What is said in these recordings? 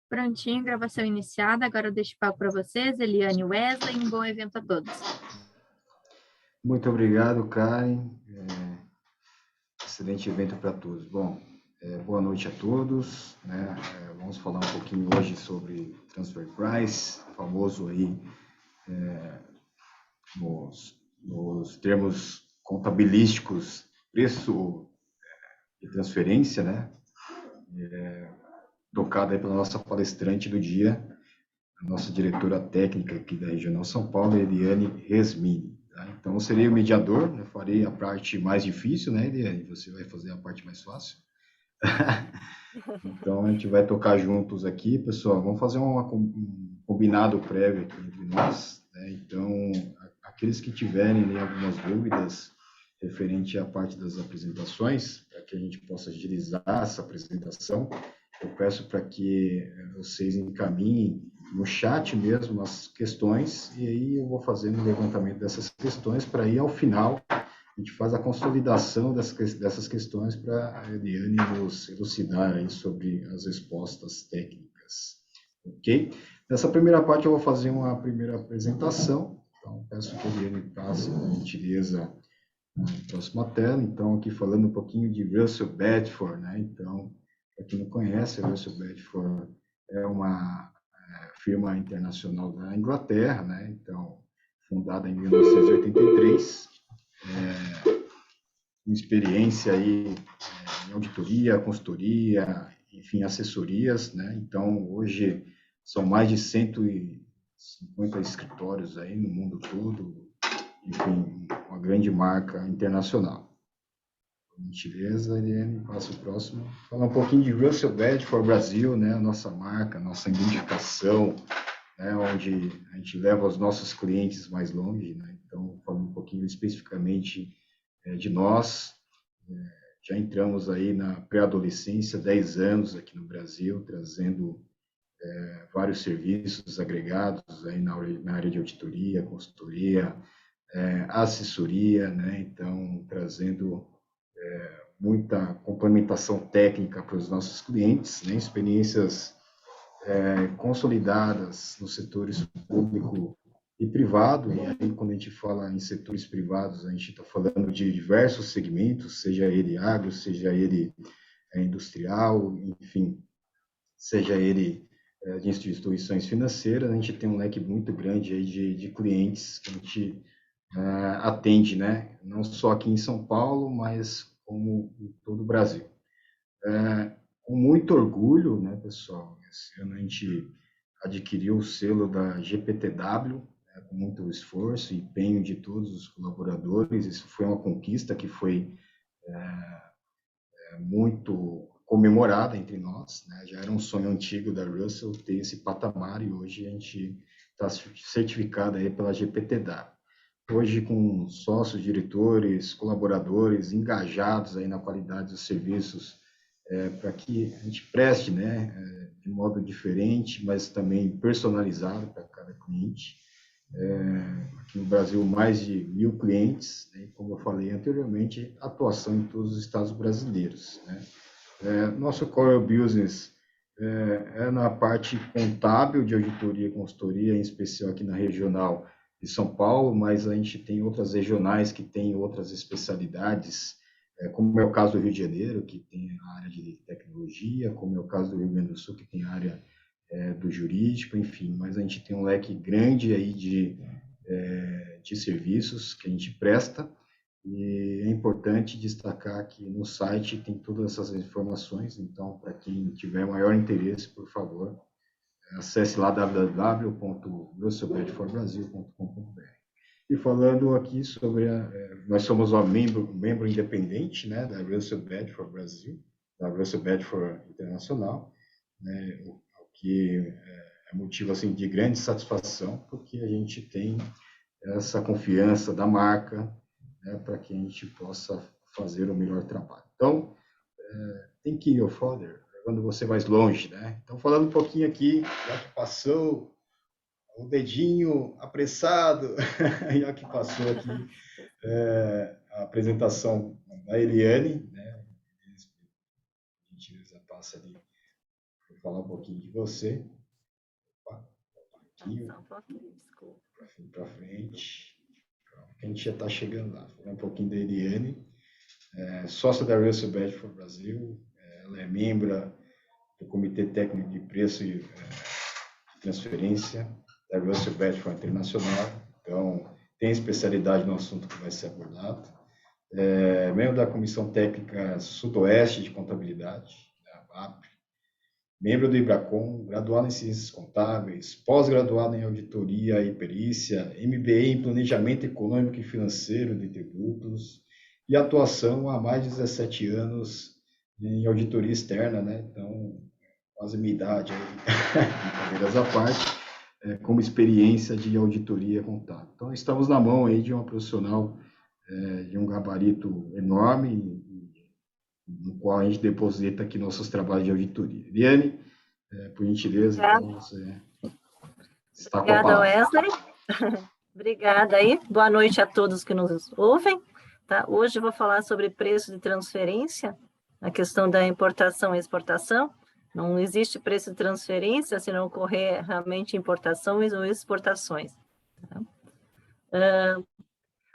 Prontinho, gravação iniciada. Agora eu deixo o palco para vocês, Eliane e Wesley. Um bom evento a todos. Muito obrigado, Karen. Excelente evento para todos. Bom, boa noite a todos. Vamos falar um pouquinho hoje sobre Transfer Price, famoso aí nos termos contabilísticos, preço de transferência, né? Tocado aí pela nossa palestrante do dia, a nossa diretora técnica aqui da Regional São Paulo, Eliane Resmini. Tá? Então, eu serei o mediador, eu farei a parte mais difícil, né, Eliane? Você vai fazer a parte mais fácil. Então, a gente vai tocar juntos aqui, pessoal. Vamos fazer um combinado prévio aqui entre nós. Né? Então, aqueles que tiverem algumas dúvidas referente à parte das apresentações, para que a gente possa agilizar essa apresentação, eu peço para que vocês encaminhem no chat mesmo as questões, e aí eu vou fazendo o levantamento dessas questões para ir ao final, a gente faz a consolidação dessas questões para a Eliane nos elucidar aí sobre as respostas técnicas. Ok? Nessa primeira parte eu vou fazer uma primeira apresentação, então peço que a Eliane passe, por gentileza, na próxima tela. Então, aqui falando um pouquinho de Russell Bedford, né? Então, para quem não conhece, a Russell Bedford é uma firma internacional da Inglaterra, né? Então, fundada em 1983, com experiência aí em auditoria, consultoria, enfim, assessorias, né? Então, hoje são mais de 150 escritórios aí no mundo todo, enfim, uma grande marca internacional. Por gentileza, Eliane, passa o próximo. Falar um pouquinho de Russell Bedford Brasil, né? A nossa marca, a nossa identificação, né? Onde a gente leva os nossos clientes mais longe, né? Então, falando um pouquinho especificamente de nós, já entramos aí na pré-adolescência, 10 anos aqui no Brasil, trazendo vários serviços agregados aí na área de auditoria, consultoria, assessoria, né? Então, trazendo muita complementação técnica para os nossos clientes, né? Experiências consolidadas nos setores público e privado, e aí quando a gente fala em setores privados, a gente está falando de diversos segmentos, seja ele agro, seja ele industrial, enfim, seja ele de instituições financeiras, a gente tem um leque muito grande aí de clientes que a gente atende, né? Não só aqui em São Paulo, mas como em todo o Brasil. Com muito orgulho, né, pessoal, esse ano a gente adquiriu o selo da GPTW, né, com muito esforço e empenho de todos os colaboradores. Isso foi uma conquista que foi muito comemorada entre nós, né? Já era um sonho antigo da Russell ter esse patamar e hoje a gente está certificado aí pela GPTW. Hoje com sócios, diretores, colaboradores engajados aí na qualidade dos serviços, para que a gente preste, né, de modo diferente, mas também personalizado para cada cliente. Aqui no Brasil, mais de 1.000 clientes, né, como eu falei anteriormente, atuação em todos os estados brasileiros, né. Nosso core business na parte contábil de auditoria e consultoria, em especial aqui na regional de São Paulo, mas a gente tem outras regionais que têm outras especialidades, como é o caso do Rio de Janeiro, que tem a área de tecnologia, como é o caso do Rio Grande do Sul, que tem a área do jurídico, enfim, mas a gente tem um leque grande aí de serviços que a gente presta, e é importante destacar que no site tem todas essas informações, então, para quem tiver maior interesse, por favor, acesse lá www.russellbedfordbrasil.com.br. E falando aqui sobre nós somos um membro independente, né, da Russell Bedford Brasil, da Russell Bedford Internacional, né, o que é motivo assim de grande satisfação, porque a gente tem essa confiança da marca, né, para que a gente possa fazer o melhor trabalho. Então, think your further, quando você vai longe, né? Então, falando um pouquinho aqui, já que passou o dedinho apressado, já que passou aqui a apresentação da Eliane, né? A gente passa ali falar um pouquinho de você. Opa, aqui, Só um pouquinho, desculpa. para frente. A gente já está chegando lá. Falar um pouquinho da Eliane, sócia da Russell Bedford Brasil. Ela é membro do Comitê Técnico de Preço e Transferência da Russell Bedford Internacional. Então, tem especialidade no assunto que vai ser abordado. Membro da Comissão Técnica Sudoeste de Contabilidade, da ABAP. Membro do IBRACON, graduado em Ciências Contábeis, pós-graduado em Auditoria e Perícia, MBA em Planejamento Econômico e Financeiro de Tributos e atuação há mais de 17 anos em auditoria externa, né? Então, quase minha idade, brincadeiras à parte, como experiência de auditoria contábil. Então, estamos na mão aí de uma profissional de um gabarito enorme, no qual a gente deposita aqui nossos trabalhos de auditoria. Eliane, por gentileza, então você está com a Obrigada, palavra. Wesley. Obrigada aí. Boa noite a todos que nos ouvem. Tá? Hoje eu vou falar sobre preço de transferência, a questão da importação e exportação. Não existe preço de transferência se não ocorrer realmente importações ou exportações. Tá?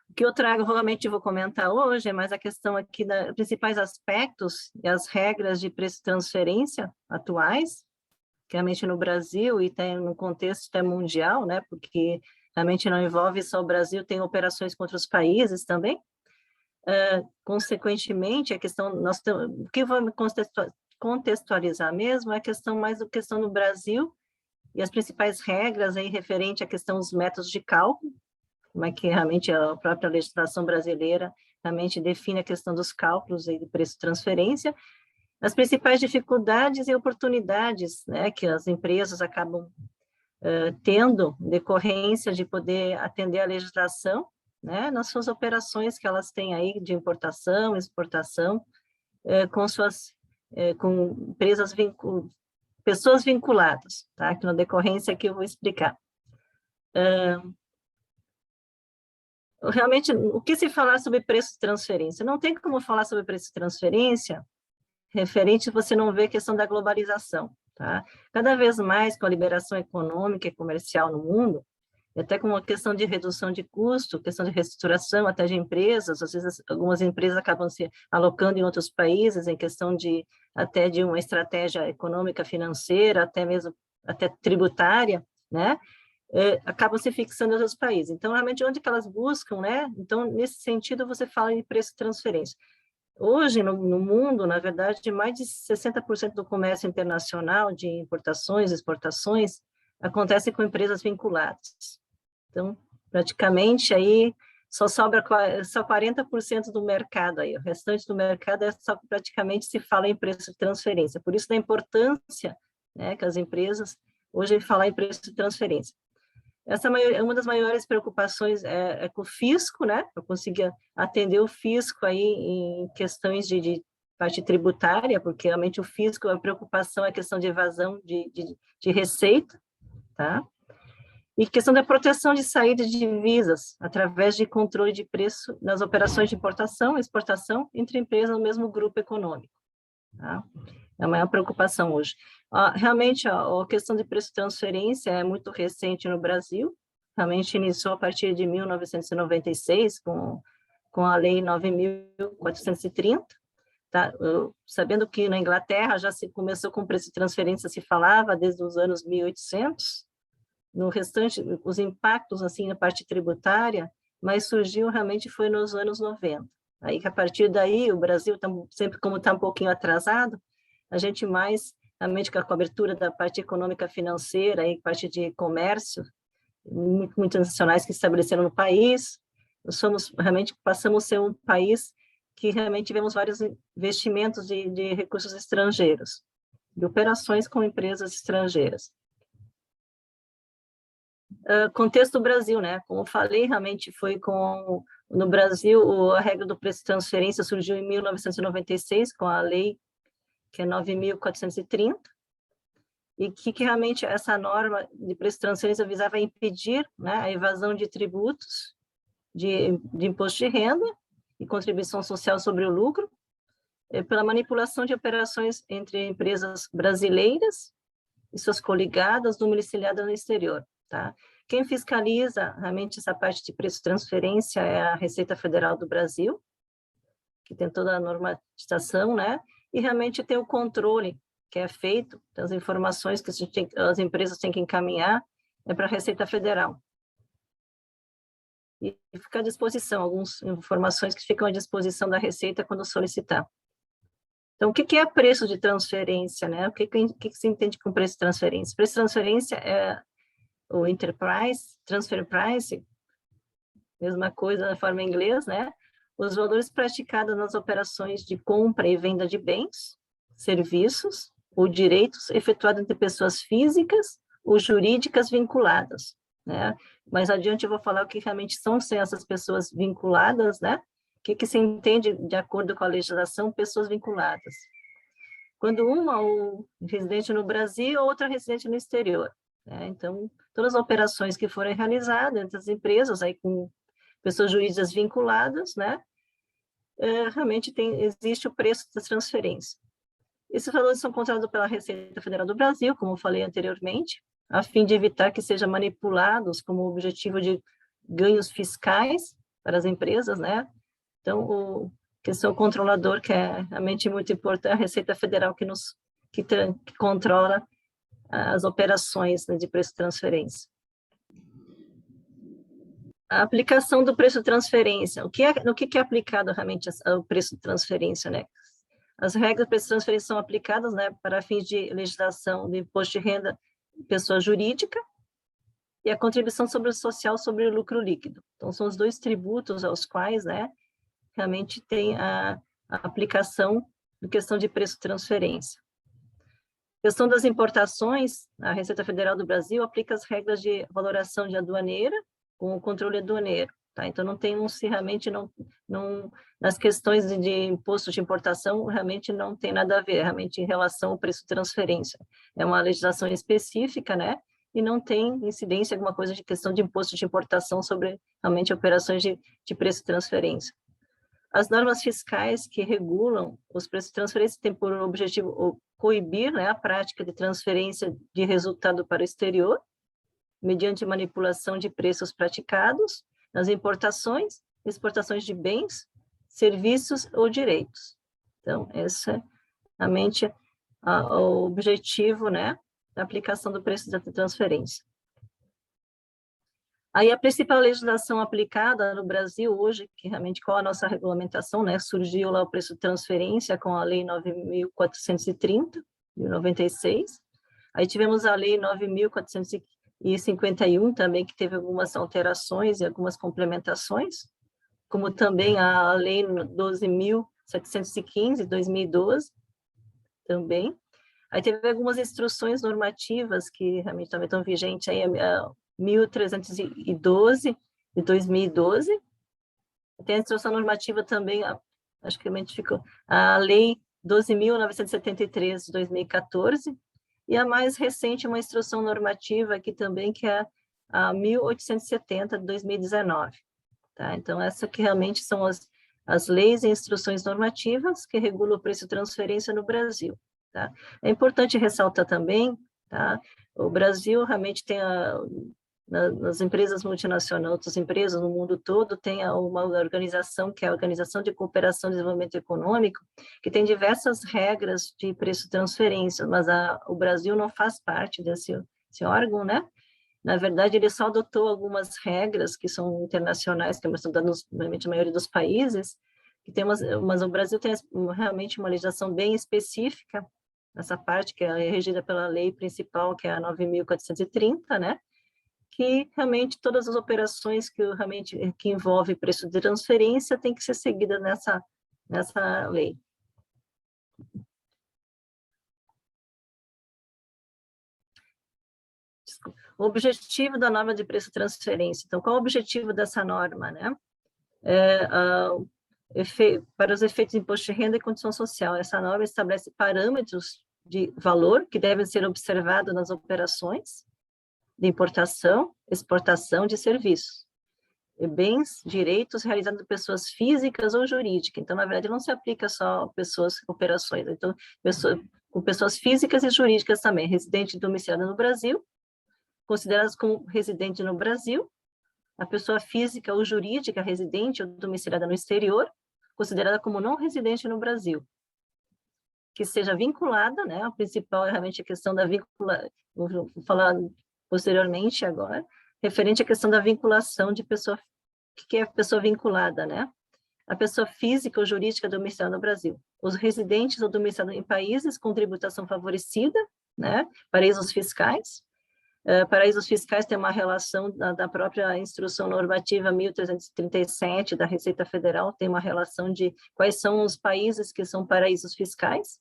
O que eu trago, realmente vou comentar hoje, é mais a questão aqui dos principais aspectos e as regras de preço de transferência atuais, que realmente no Brasil e tem no contexto até mundial, né, porque realmente não envolve só o Brasil, tem operações com outros países também. Consequentemente, a questão, o que vamos contextualizar mesmo é a questão mais a questão no Brasil e as principais regras aí referente à questão dos métodos de cálculo, como é que realmente a própria legislação brasileira realmente define a questão dos cálculos aí de preço de transferência, as principais dificuldades e oportunidades, né, que as empresas acabam tendo decorrência de poder atender a legislação, né, nas suas operações que elas têm aí de importação, exportação, com empresas pessoas vinculadas, tá? Que na decorrência aqui eu vou explicar. Realmente, o que se falar sobre preço de transferência? Não tem como falar sobre preço de transferência referente você não vê a questão da globalização, tá? Cada vez mais com a liberação econômica e comercial no mundo, até com uma questão de redução de custo, questão de reestruturação até de empresas, às vezes algumas empresas acabam se alocando em outros países em questão de até de uma estratégia econômica, financeira, até mesmo até tributária, né? Acabam se fixando em outros países. Então, realmente, onde que elas buscam, né? Então, nesse sentido, você fala de preço de transferência. Hoje, no mundo, na verdade, mais de 60% do comércio internacional de importações e exportações acontece com empresas vinculadas. Então, praticamente, aí só sobra só 40% do mercado aí, o restante do mercado só praticamente se fala em preço de transferência. Por isso, da importância, né, que as empresas hoje falam em preço de transferência. Essa é uma das maiores preocupações com o fisco, né, para conseguir atender o fisco aí em questões de parte tributária, porque realmente o fisco, a preocupação é a questão de evasão de receita, tá? E questão da proteção de saída de divisas, através de controle de preço nas operações de importação e exportação entre empresas no mesmo grupo econômico, tá? É a maior preocupação hoje. Realmente, a questão de preço de transferência é muito recente no Brasil, realmente iniciou a partir de 1996, com a Lei 9.430, tá? Sabendo que na Inglaterra já se começou com preço de transferência, se falava desde os anos 1800, no restante, os impactos, assim, na parte tributária, mas surgiu realmente foi nos anos 90. Aí, que a partir daí, o Brasil, sempre como está um pouquinho atrasado, a gente mais, realmente, com a cobertura da parte econômica financeira e parte de comércio, muitos nacionais que estabeleceram no país, realmente passamos a ser um país que realmente tivemos vários investimentos de recursos estrangeiros, de operações com empresas estrangeiras. Contexto do Brasil, né? Como eu falei, realmente foi no Brasil, a regra do preço de transferência surgiu em 1996, com a lei que é 9.430, e que realmente essa norma de preço de transferência visava impedir, né, a evasão de tributos, de imposto de renda e contribuição social sobre o lucro, pela manipulação de operações entre empresas brasileiras e suas coligadas domiciliadas no exterior, tá? Quem fiscaliza realmente essa parte de preço de transferência é a Receita Federal do Brasil, que tem toda a normatização, né? E realmente tem o controle que é feito das informações que as empresas têm que encaminhar para a Receita Federal. E fica à disposição, algumas informações que ficam à disposição da Receita quando solicitar. Então, o que é preço de transferência, né? O que se entende com preço de transferência? Preço de transferência é o enterprise, transfer price, mesma coisa na forma em inglês, né? Os valores praticados nas operações de compra e venda de bens, serviços ou direitos efetuados entre pessoas físicas ou jurídicas vinculadas, né? Mais adiante eu vou falar o que realmente são essas pessoas vinculadas, né? O que se entende, de acordo com a legislação, pessoas vinculadas. Quando uma ou residente no Brasil, outra residente no exterior, né? Então, todas as operações que forem realizadas entre as empresas, aí com pessoas jurídicas vinculadas, né? Realmente existe o preço da transferência. Esses valores são controlados pela Receita Federal do Brasil, como eu falei anteriormente, a fim de evitar que sejam manipulados como objetivo de ganhos fiscais para as empresas, né? Então, questão do controlador, que é realmente muito importante, a Receita Federal que controla as operações, né, de preço de transferência. A aplicação do preço de transferência. No que é aplicado realmente o preço de transferência, né? As regras do preço de transferência são aplicadas, né, para fins de legislação de imposto de renda de pessoa jurídica e a contribuição sobre o social sobre o lucro líquido. Então, são os dois tributos aos quais, né, realmente tem a aplicação de questão de preço de transferência. Questão das importações, a Receita Federal do Brasil aplica as regras de valoração de aduaneira com o controle aduaneiro, tá? Então, não tem realmente nas questões de imposto de importação, realmente não tem nada a ver, realmente em relação ao preço de transferência. É uma legislação específica, né? E não tem incidência alguma coisa de questão de imposto de importação sobre realmente operações de preço de transferência. As normas fiscais que regulam os preços de transferência têm por objetivo coibir, né, a prática de transferência de resultado para o exterior, mediante manipulação de preços praticados nas importações, exportações de bens, serviços ou direitos. Então, esse é realmente o objetivo, né, da aplicação do preço da transferência. Aí a principal legislação aplicada no Brasil hoje, que realmente qual a nossa regulamentação, né, surgiu lá o preço de transferência com a Lei 9.430, de 96, aí tivemos a Lei 9.451 também, que teve algumas alterações e algumas complementações, como também a Lei 12.715, de 2012, também. Aí teve algumas instruções normativas que realmente também estão vigentes aí, 1.312, de 2012. Tem a instrução normativa também, acho que realmente ficou, a Lei 12.973, de 2014, e a mais recente, uma instrução normativa aqui também, que é a 1.870, de 2019. Tá? Então, essa que realmente são as leis e instruções normativas que regulam o preço de transferência no Brasil. Tá? É importante ressaltar também, tá? O Brasil realmente tem nas empresas multinacionais, outras empresas no mundo todo, tem uma organização que é a Organização de Cooperação e Desenvolvimento Econômico, que tem diversas regras de preço de transferência, mas o Brasil não faz parte desse órgão, né? Na verdade, ele só adotou algumas regras que são internacionais, que estão dando normalmente a maioria dos países, mas o Brasil tem realmente uma legislação bem específica nessa parte, que é regida pela lei principal, que é a 9.430, né? Que realmente todas as operações que envolvem preço de transferência têm que ser seguidas nessa lei. Desculpa. O objetivo da norma de preço de transferência. Então, qual é o objetivo dessa norma, né? Para os efeitos de imposto de renda e condição social, essa norma estabelece parâmetros de valor que devem ser observados nas operações de importação, exportação de serviços. e bens, direitos realizados por pessoas físicas ou jurídicas. Então, na verdade, não se aplica só a pessoas, operações. Então, com pessoas físicas e jurídicas também, residente domiciliada no Brasil, consideradas como residente no Brasil, a pessoa física ou jurídica residente ou domiciliada no exterior, considerada como não residente no Brasil, que seja vinculada, né? A principal é realmente a questão da vinculação, vou falar posteriormente agora, referente à questão da vinculação de pessoa, o que é a pessoa vinculada, né? A pessoa física ou jurídica domiciliada no Brasil. Os residentes ou domiciliados em países com tributação favorecida, né? Paraísos fiscais. Paraísos fiscais tem uma relação da própria instrução normativa 1337 da Receita Federal, tem uma relação de quais são os países que são paraísos fiscais.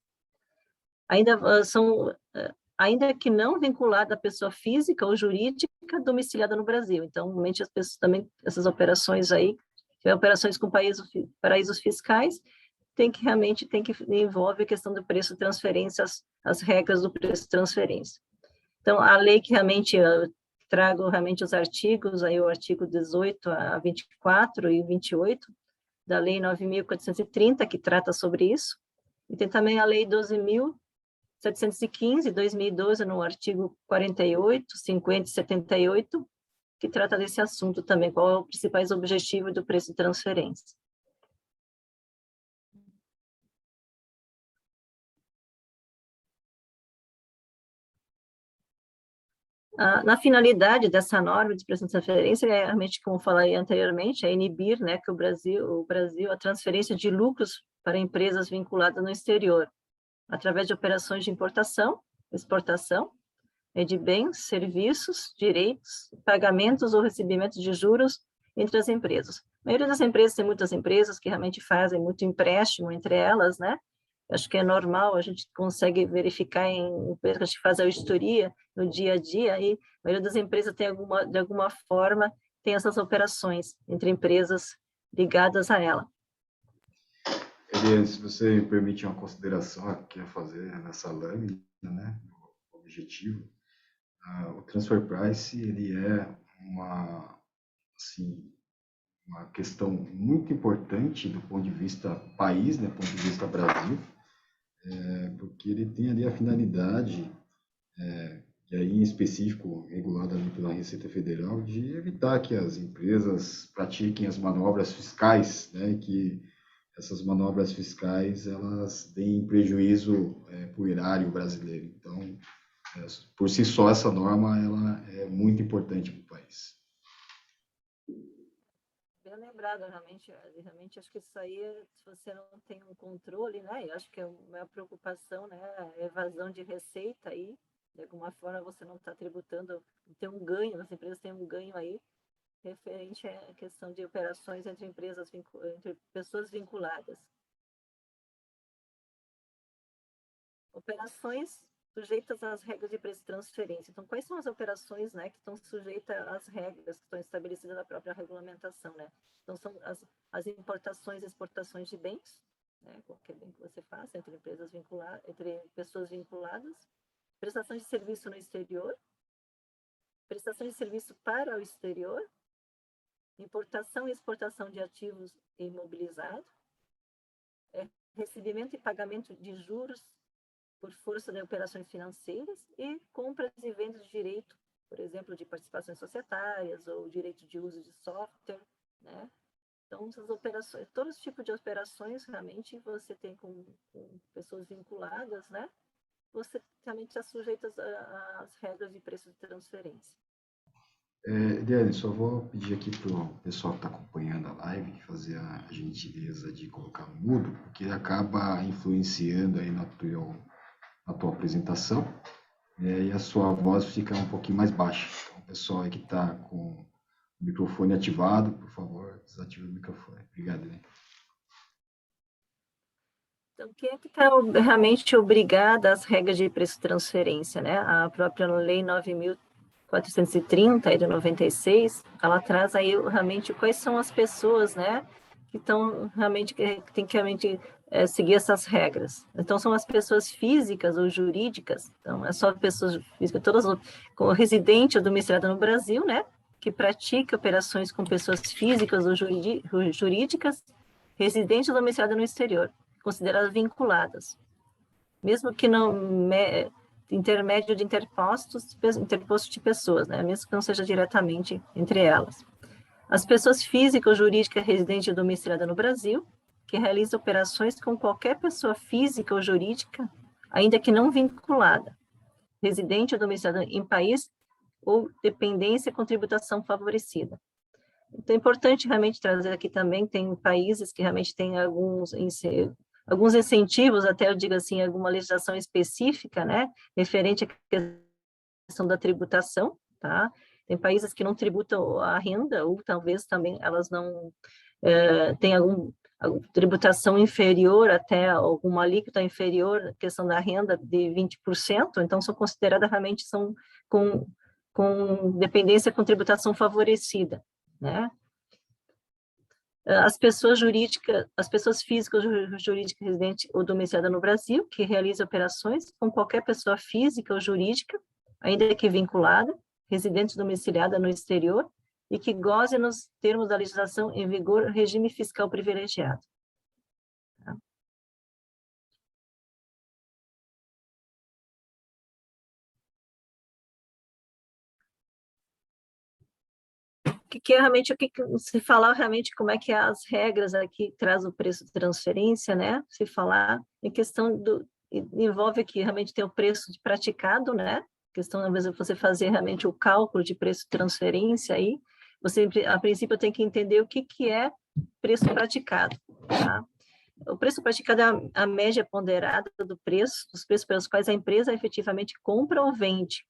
Ainda que não vinculada à pessoa física ou jurídica domiciliada no Brasil. Então, normalmente as pessoas também, essas operações aí, operações com paraísos fiscais, envolve a questão do preço de transferência, as regras do preço de transferência. Então, a lei que realmente, eu trago realmente os artigos, aí o artigo 18 a 24 e 28 da Lei 9.430, que trata sobre isso, e tem também a Lei 12.715, 2012, no artigo 48, 50 e 78, que trata desse assunto também, qual é o principal objetivo do preço de transferência. Na finalidade dessa norma de preço de transferência, é realmente, como falei anteriormente, é inibir, né, que o Brasil, a transferência de lucros para empresas vinculadas no exterior, através de operações de importação, exportação, de bens, serviços, direitos, pagamentos ou recebimentos de juros entre as empresas. A maioria das empresas, tem muitas empresas que realmente fazem muito empréstimo entre elas, né? Acho que é normal, a gente consegue verificar em empresas que fazem a auditoria no dia a dia, e a maioria das empresas tem de alguma forma, tem essas operações entre empresas ligadas a ela. Eliane, se você me permite uma consideração aqui a fazer nessa lâmina, né, o objetivo, o transfer price, ele é uma questão muito importante do ponto de vista país, né, do ponto de vista Brasil, porque ele tem ali a finalidade, e aí em específico regulada ali pela Receita Federal, de evitar que as empresas pratiquem as manobras fiscais, né, que essas manobras fiscais elas deem prejuízo para o erário brasileiro. Então, por si só, essa norma ela é muito importante para o país. Bem lembrado, realmente acho que isso aí, se você não tem um controle, né, eu acho que é uma preocupação, né, a evasão de receita aí, de alguma forma você não está tributando, tem um ganho, as empresas têm um ganho aí, referente à questão de operações entre empresas, entre pessoas vinculadas. Operações sujeitas às regras de preço de transferência. Então, quais são as operações, né, que estão sujeitas às regras que estão estabelecidas na própria regulamentação, né? Então, são as importações e exportações de bens, né, qualquer bem que você faça, entre pessoas vinculadas, prestações de serviço no exterior, prestações de serviço para o exterior, importação e exportação de ativos imobilizados, recebimento e pagamento de juros por força de operações financeiras e compras e vendas de direito, por exemplo, de participações societárias ou direito de uso de software, né? Então, essas operações, todos os tipos de operações, realmente, você tem com pessoas vinculadas, né? Você realmente está sujeito às regras de preço de transferência. Eliane, só vou pedir aqui para o pessoal que está acompanhando a live fazer a gentileza de colocar no mudo, porque acaba influenciando aí na tua apresentação, e a sua voz fica um pouquinho mais baixa. Então, o pessoal aí que está com o microfone ativado, por favor, desative o microfone. Obrigado, Eliane. Então, quem é que está realmente obrigado às regras de preço de transferência, né? A própria Lei 9.430, de 96, ela traz aí realmente quais são as pessoas, né, que estão realmente, que tem que realmente seguir essas regras. Então, são as pessoas físicas ou jurídicas, então, é só pessoas físicas, todas como residente ou domiciliada no Brasil, né, que pratique operações com pessoas físicas ou jurídicas residentes ou domiciliadas no exterior, consideradas vinculadas, mesmo que não intermédio de interposto de pessoas, né? Mesmo que não seja diretamente entre elas. As pessoas físicas ou jurídicas residentes ou domiciliadas no Brasil, que realizam operações com qualquer pessoa física ou jurídica, ainda que não vinculada, residente ou domiciliada em país ou dependência com tributação favorecida. Então, é importante realmente trazer aqui também, tem países que realmente têm alguns incentivos, até eu digo assim, alguma legislação específica, né, referente à questão da tributação, tá? Tem países que não tributam a renda, ou talvez também elas não têm alguma tributação inferior, até alguma alíquota inferior à questão da renda de 20%, então são consideradas realmente, são com dependência com tributação favorecida, né? As pessoas físicas ou jurídicas residentes ou domiciliadas no Brasil, que realizam operações com qualquer pessoa física ou jurídica, ainda que vinculada, residente domiciliada no exterior, e que goze nos termos da legislação em vigor regime fiscal privilegiado. Tá? O que se falar realmente como é que as regras aqui traz o preço de transferência, né? Se falar em questão envolve que realmente tem o preço de praticado, né? Questão, às vezes, você fazer realmente o cálculo de preço de transferência aí, você, a princípio, tem que entender o que é preço praticado, tá? O preço praticado é a média ponderada dos preços pelos quais a empresa efetivamente compra ou vende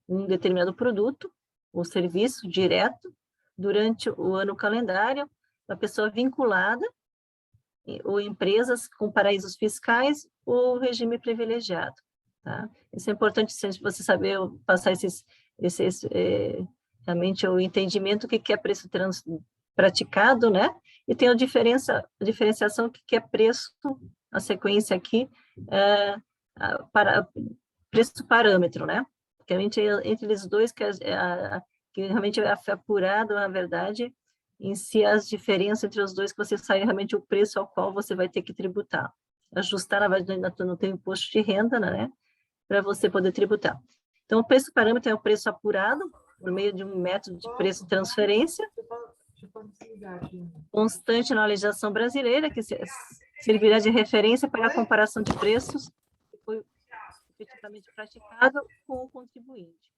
um determinado produto ou serviço direto durante o ano calendário da pessoa vinculada ou empresas com paraísos fiscais ou regime privilegiado. Tá? Isso é importante você saber passar realmente o entendimento do que é preço praticado, né? E tem a diferenciação do que é preço, a sequência aqui, para preço parâmetro, né? Porque realmente entre eles dois, que realmente é apurado, na verdade, em si as diferenças entre os dois, que você sai realmente o preço ao qual você vai ter que tributar. Ajustar, na verdade, não tem imposto de renda, né? Para você poder tributar. Então, o preço parâmetro é o preço apurado por meio de um método de preço de transferência constante na legislação brasileira, que servirá de referência para a comparação de preços que foi efetivamente praticado com o contribuinte.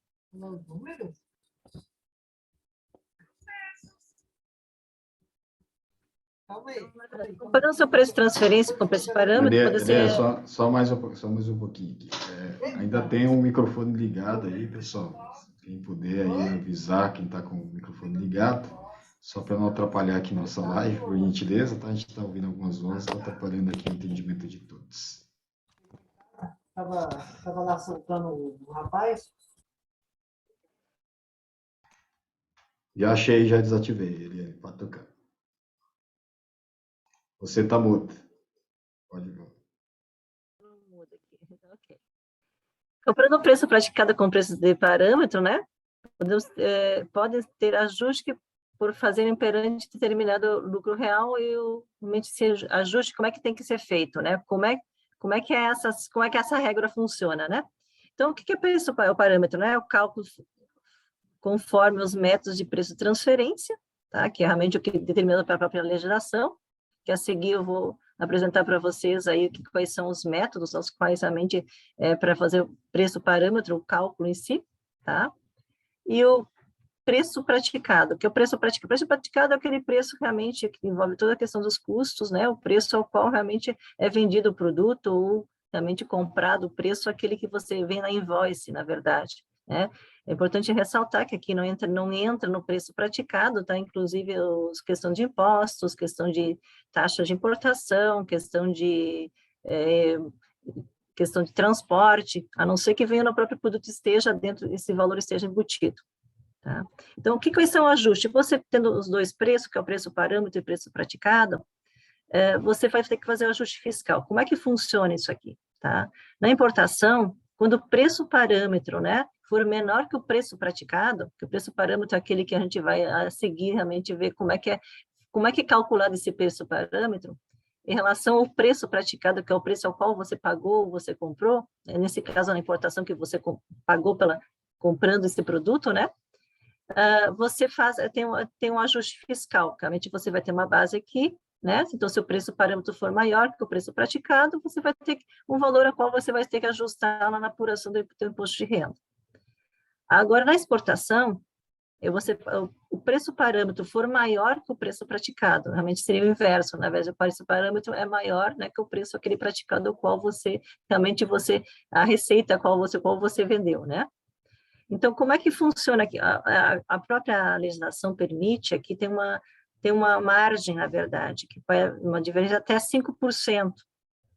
Comparando seu preço de transferência com o preço parâmetro, pode ser... Só mais um pouquinho aqui. Ainda tem um microfone ligado aí, pessoal. Quem puder aí avisar quem está com o microfone ligado, só para não atrapalhar aqui nossa live, por gentileza, tá? A gente está ouvindo algumas vozes, está atrapalhando aqui o entendimento de todos. Estava lá soltando o rapaz. Já achei, já desativei ele para tocar. Você está mudo. Pode ver. Okay. Comprando o preço praticado com preço de parâmetro, né? Pode ter ajuste por fazerem perante determinado lucro real e esse ajuste, como é que tem que ser feito, né? Como é que essa regra funciona, né? Então, o que é preço, o parâmetro, né? O cálculo conforme os métodos de preço de transferência, tá? Que é realmente o que determina para a própria legislação, que a seguir eu vou apresentar para vocês aí quais são os métodos aos quais realmente para fazer o preço parâmetro, o cálculo em si, tá? E o preço praticado, que é o preço praticado. O preço praticado é aquele preço realmente que envolve toda a questão dos custos, né? O preço ao qual realmente é vendido o produto ou realmente comprado, o preço aquele que você vê na invoice, na verdade, né? É importante ressaltar que aqui não entra no preço praticado, tá? Inclusive questão de impostos, questão de taxa de importação, questão de transporte, a não ser que venha no próprio produto esteja dentro, esse valor esteja embutido. Tá? Então, quais são os ajustes? Você tendo os dois preços, que é o preço parâmetro e o preço praticado, você vai ter que fazer o ajuste fiscal. Como é que funciona isso aqui? Tá? Na importação, quando o preço parâmetro, né, for menor que o preço praticado, que o preço parâmetro é aquele que a gente vai a seguir realmente ver como é que é calculado esse preço parâmetro, em relação ao preço praticado, que é o preço ao qual você pagou, você comprou, nesse caso, na importação que você pagou comprando esse produto, né? Você tem um ajuste fiscal, realmente você vai ter uma base aqui, né? Então, se o preço parâmetro for maior que o preço praticado, você vai ter um valor a qual você vai ter que ajustar lá na apuração do teu imposto de renda. Agora, na exportação, o preço parâmetro for maior que o preço praticado, realmente seria o inverso, na verdade, o preço parâmetro é maior, né, que o preço aquele praticado, o qual a receita a qual você vendeu, né? Então, como é que funciona aqui? A própria legislação permite, aqui tem uma margem, na verdade, que vai uma divergência até 5%,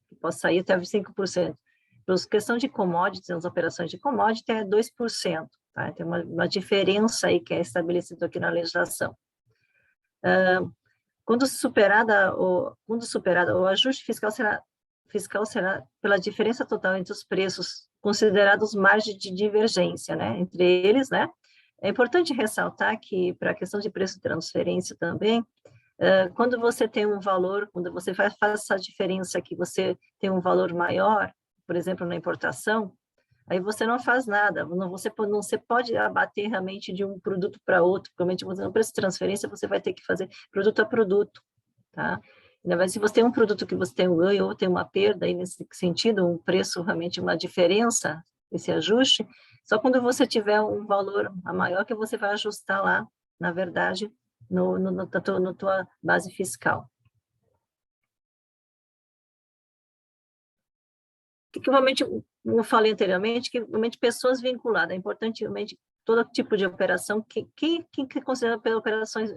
que pode sair até 5%. Para questão de commodities, as operações de commodity é 2%, tá? Tem uma diferença aí que é estabelecida aqui na legislação. Quando superada o ajuste fiscal será pela diferença total entre os preços considerados margem de divergência, né, entre eles, né. É importante ressaltar que, para a questão de preço de transferência também, quando você tem um valor, quando você faz essa diferença que você tem um valor maior, por exemplo, na importação, aí você não faz nada, você pode abater realmente de um produto para outro, realmente no preço de transferência você vai ter que fazer produto a produto, tá? Ainda mais se você tem um produto que você tem um ganho ou tem uma perda, aí nesse sentido, um preço realmente, uma diferença, esse ajuste, só quando você tiver um valor a maior que você vai ajustar lá, na verdade, na tua base fiscal. Que realmente, como eu falei anteriormente, que realmente pessoas vinculadas, é importante realmente todo tipo de operação, quem considera operações,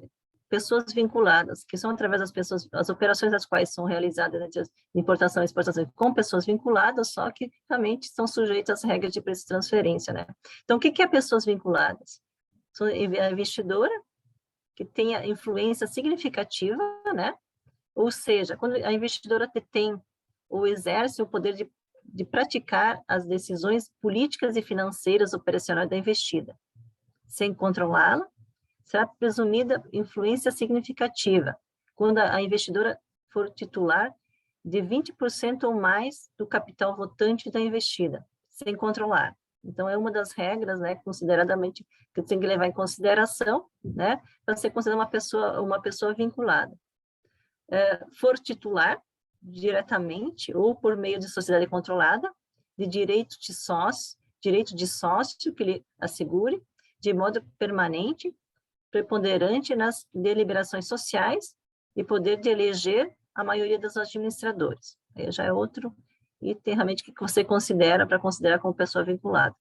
pessoas vinculadas, que são através das pessoas, as operações das quais são realizadas, né, de importação e exportação com pessoas vinculadas, só que realmente estão sujeitas às regras de preço de transferência, né? Então, o que é pessoas vinculadas? São a investidora, que tenha influência significativa, né? Ou seja, quando a investidora tem ou exerce o poder de praticar as decisões políticas e financeiras operacionais da investida, sem controlá-la, será presumida influência significativa, quando a investidora for titular de 20% ou mais do capital votante da investida, sem controlar. Então, é uma das regras, né, consideradamente, que tem que levar em consideração, né, para ser considerada uma pessoa vinculada. For titular diretamente ou por meio de sociedade controlada, de direito de sócio que lhe assegure, de modo permanente, preponderante nas deliberações sociais e poder de eleger a maioria dos administradores. Aí já é outro item realmente que você considera para considerar como pessoa vinculada.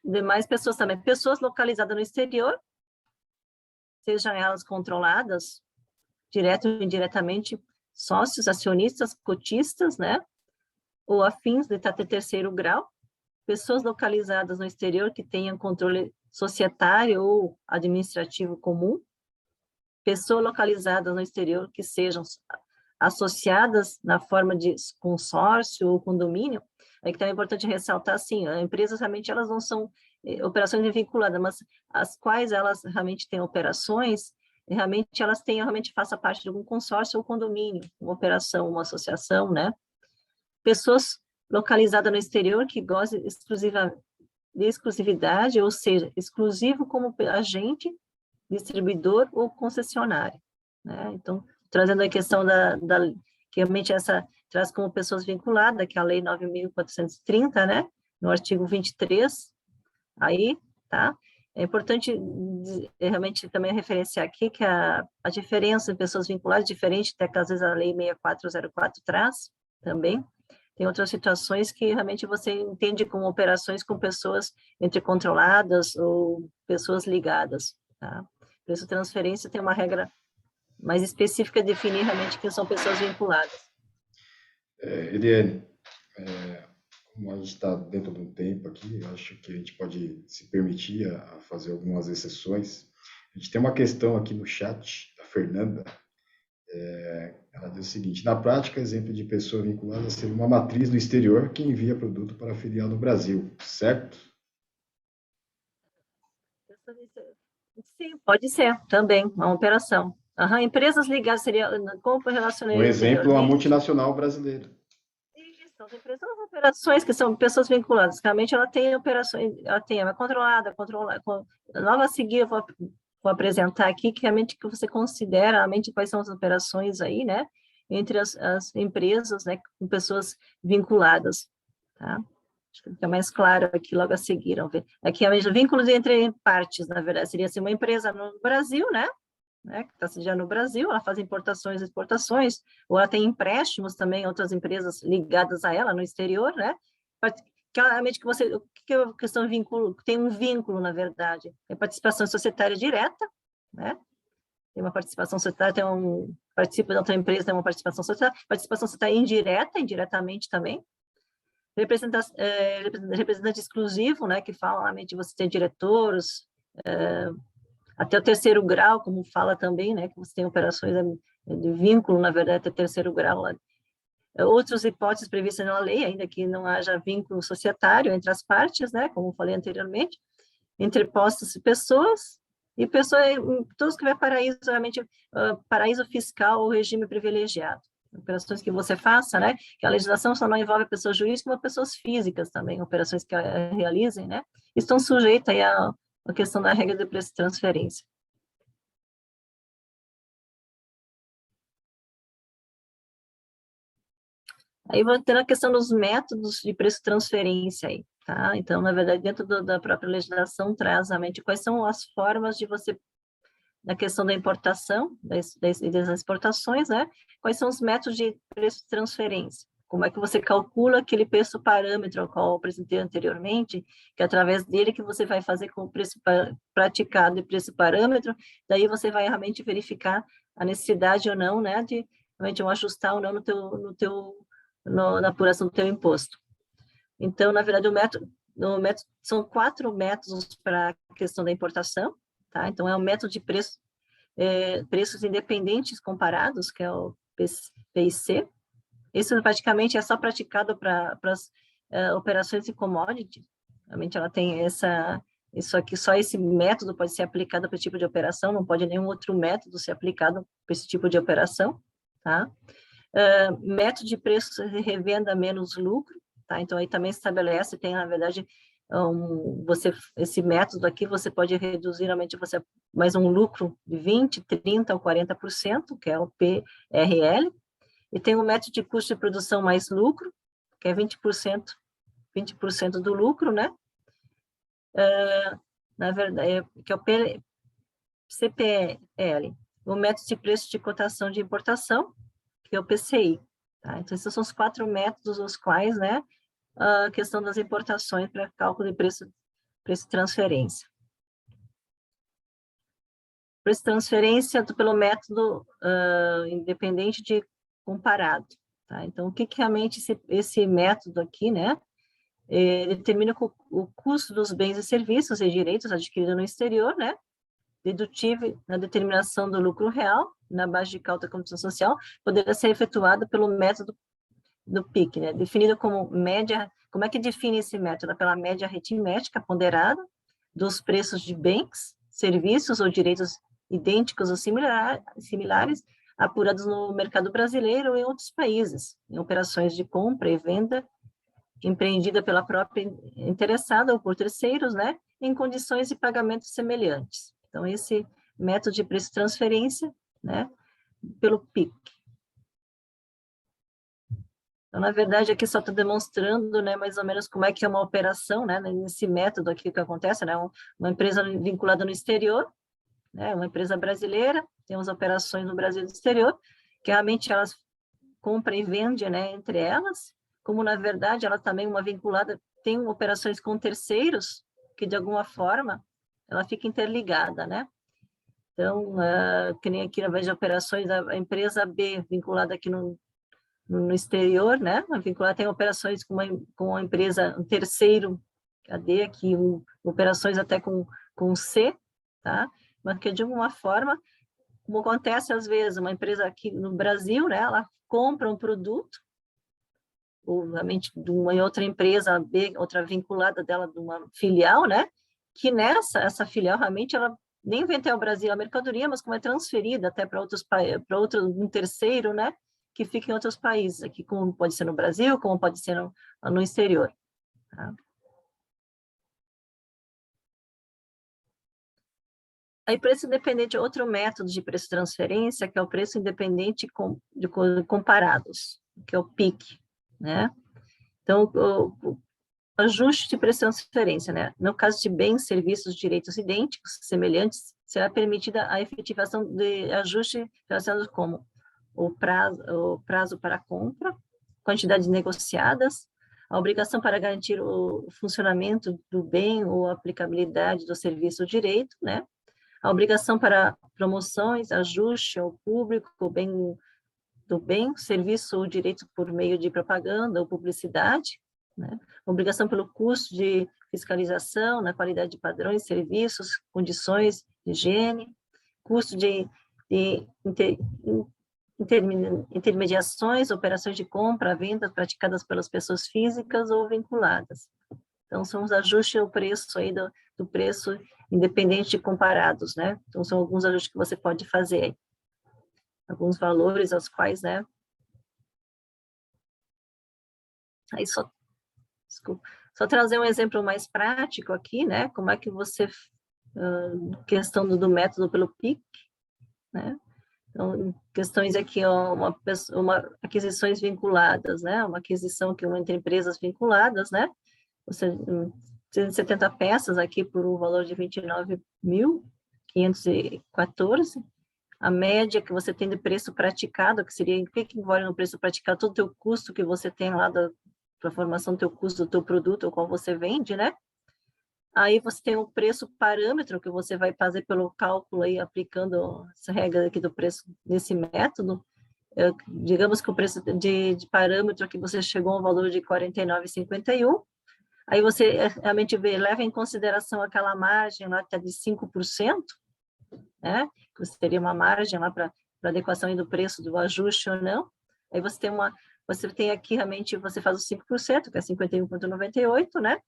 Demais pessoas também, pessoas localizadas no exterior, sejam elas controladas, direto ou indiretamente, sócios, acionistas, cotistas, né? Ou afins de terceiro grau, pessoas localizadas no exterior que tenham controle societário ou administrativo comum, pessoas localizadas no exterior que sejam associadas na forma de consórcio ou condomínio. Aí que também é importante ressaltar, assim, as empresas realmente elas não são operações vinculadas, mas as quais elas realmente têm operações, realmente elas façam parte de algum consórcio ou condomínio, uma operação, uma associação, né? Pessoas localizadas no exterior que gozem de exclusividade, ou seja, exclusivo como agente, distribuidor ou concessionário, né? Então, trazendo a questão que realmente essa traz como pessoas vinculadas, que é a Lei 9.430, né? No artigo 23, aí, tá? É importante realmente também referenciar aqui que a diferença em pessoas vinculadas é diferente, até que às vezes a Lei 6404 traz também. Tem outras situações que realmente você entende como operações com pessoas entre controladas ou pessoas ligadas, tá? Por isso, transferência tem uma regra mais específica de definir realmente quem são pessoas vinculadas. Eliane, como a gente está dentro de um tempo aqui, eu acho que a gente pode se permitir a fazer algumas exceções. A gente tem uma questão aqui no chat da Fernanda. Ela diz o seguinte: na prática, exemplo de pessoa vinculada a ser uma matriz no exterior que envia produto para a filial no Brasil, certo? Sim, pode ser também, uma operação. Aham, empresas ligadas, seria, como eu relacionei Um exemplo, a anteriormente, multinacional brasileira. isso, as empresas, são operações que são pessoas vinculadas. Realmente ela tem operações, ela é controlada, logo a seguir eu vou apresentar aqui que realmente que você considera, realmente quais são as operações aí, né, entre as empresas, né, com pessoas vinculadas, tá? Acho que fica mais claro aqui logo a seguir, vamos ver. Aqui é o vínculos entre partes, na verdade, seria assim, uma empresa no Brasil, né, que está sediada no Brasil, ela faz importações e exportações, ou ela tem empréstimos também, outras empresas ligadas a ela no exterior, né? Claramente que você, o que é a questão de vínculo? Tem um vínculo, na verdade, é participação societária direta, né? Tem uma participação societária, participa de outra empresa, tem uma participação societária indireta, indiretamente também, representante exclusivo, né, que fala realmente você tem diretores, até o terceiro grau, como fala também, né, que você tem operações de vínculo, na verdade, até o terceiro grau. Outras hipóteses previstas na lei, ainda que não haja vínculo societário entre as partes, né, como falei anteriormente, entre postos e pessoas, todos que vai paraíso, realmente, paraíso fiscal ou regime privilegiado. Operações que você faça, né, que a legislação só não envolve pessoas jurídicas, mas pessoas físicas também, operações que realizem, né, estão sujeitas aí a questão da regra de preço de transferência. Aí vai ter a questão dos métodos de preço de transferência aí, tá? Então, na verdade, dentro da própria legislação traz realmente quais são as formas de você, na questão da importação e das exportações, né? Quais são os métodos de preço de transferência? Como é que você calcula aquele preço parâmetro ao qual eu apresentei anteriormente, que é através dele que você vai fazer com o preço praticado e preço parâmetro, daí você vai realmente verificar a necessidade ou não, né, de realmente ajustar ou não na apuração do teu imposto. Então, na verdade, são 4 métodos para a questão da importação, tá? Então, é o método de preços independentes comparados, que é o PIC. Isso praticamente é só praticado para as operações de commodity. Realmente ela tem isso aqui, só esse método pode ser aplicado para esse tipo de operação, não pode nenhum outro método ser aplicado para esse tipo de operação, tá? Método de preço de revenda menos lucro, tá? Então aí também estabelece, tem na verdade esse método aqui você pode reduzir realmente mais um lucro de 20, 30 ou 40%, que é o PRL, e tem o método de custo de produção mais lucro, que é 20% do lucro, né? Na verdade, que é o CPL, o método de preço de cotação de importação, que é o PCI. Tá? Então, esses são os 4 métodos os quais, né, a questão das importações para cálculo de preço de transferência. Preço de transferência pelo método independente de comparado. Tá? Então, o que realmente esse método aqui, né, determina o custo dos bens e serviços e direitos adquiridos no exterior, né, dedutível na determinação do lucro real, na base de cálculo da condição social, poderá ser efetuado pelo método do PIC, né, definido como média. Como é que define esse método? Pela média aritmética ponderada dos preços de bens, serviços ou direitos idênticos ou similares, apurados no mercado brasileiro ou em outros países, em operações de compra e venda empreendida pela própria interessada ou por terceiros, né, em condições de pagamento semelhantes. Então, esse método de preço de transferência, né, pelo PIC. Então, na verdade, aqui só estou demonstrando, né, mais ou menos como é que é uma operação, né, nesse método aqui que acontece, né, uma empresa vinculada no exterior, né, uma empresa brasileira, temos operações no Brasil e no exterior, que realmente elas compram e vendem, né, entre elas, como, na verdade, ela também uma vinculada, tem operações com terceiros, que, de alguma forma, ela fica interligada, né? Então, que nem aqui, na vez de operações da empresa B, vinculada aqui no exterior, né? Vinculada tem operações com a empresa, um terceiro, a D aqui, operações até com C, tá? Mas que, de alguma forma, como acontece às vezes, uma empresa aqui no Brasil, né, ela compra um produto, obviamente de uma outra empresa, outra vinculada dela, de uma filial, né, que essa filial realmente, ela nem vem até o Brasil a mercadoria, mas como é transferida até para um terceiro, né, que fica em outros países, aqui como pode ser no Brasil, como pode ser no exterior. Tá? Aí, preço independente é outro método de preço de transferência, que é o preço independente de comparados, que é o PIC, né? Então, o ajuste de preço de transferência, né? No caso de bens, serviços, direitos idênticos, semelhantes, será permitida a efetivação de ajustes relacionados como o prazo para a compra, quantidades negociadas, a obrigação para garantir o funcionamento do bem ou a aplicabilidade do serviço ou direito, né? A obrigação para promoções, ajuste ao público, do bem, serviço ou direito por meio de propaganda ou publicidade, né? Obrigação pelo custo de fiscalização na qualidade de padrões, serviços, condições de higiene, custo de intermediações, operações de compra, venda praticadas pelas pessoas físicas ou vinculadas. Então, são os ajustes ao preço aí do preço independente de comparados, né? Então, são alguns ajustes que você pode fazer aí. Alguns valores aos quais, né? Aí só trazer um exemplo mais prático aqui, né? Como é que você, questão do método pelo PIC, né? Então, questões aqui, ó, aquisições vinculadas, né? Uma aquisição entre empresas vinculadas, né? Você 170 peças aqui por um valor de 29.514. A média que você tem de preço praticado, que seria, o que envolve no preço praticado? Todo o teu custo que você tem lá para a formação do teu custo do teu produto, o qual você vende, né? Aí você tem o preço parâmetro, que você vai fazer pelo cálculo aí, aplicando essa regra aqui do preço nesse método. Digamos que o preço de parâmetro aqui você chegou a um valor de R$ 49,51. Aí você realmente leva em consideração aquela margem lá até de 5%, né? Que você teria uma margem lá para adequação do preço do ajuste ou não. Aí você tem aqui realmente, você faz o 5%, que é 51,98, né?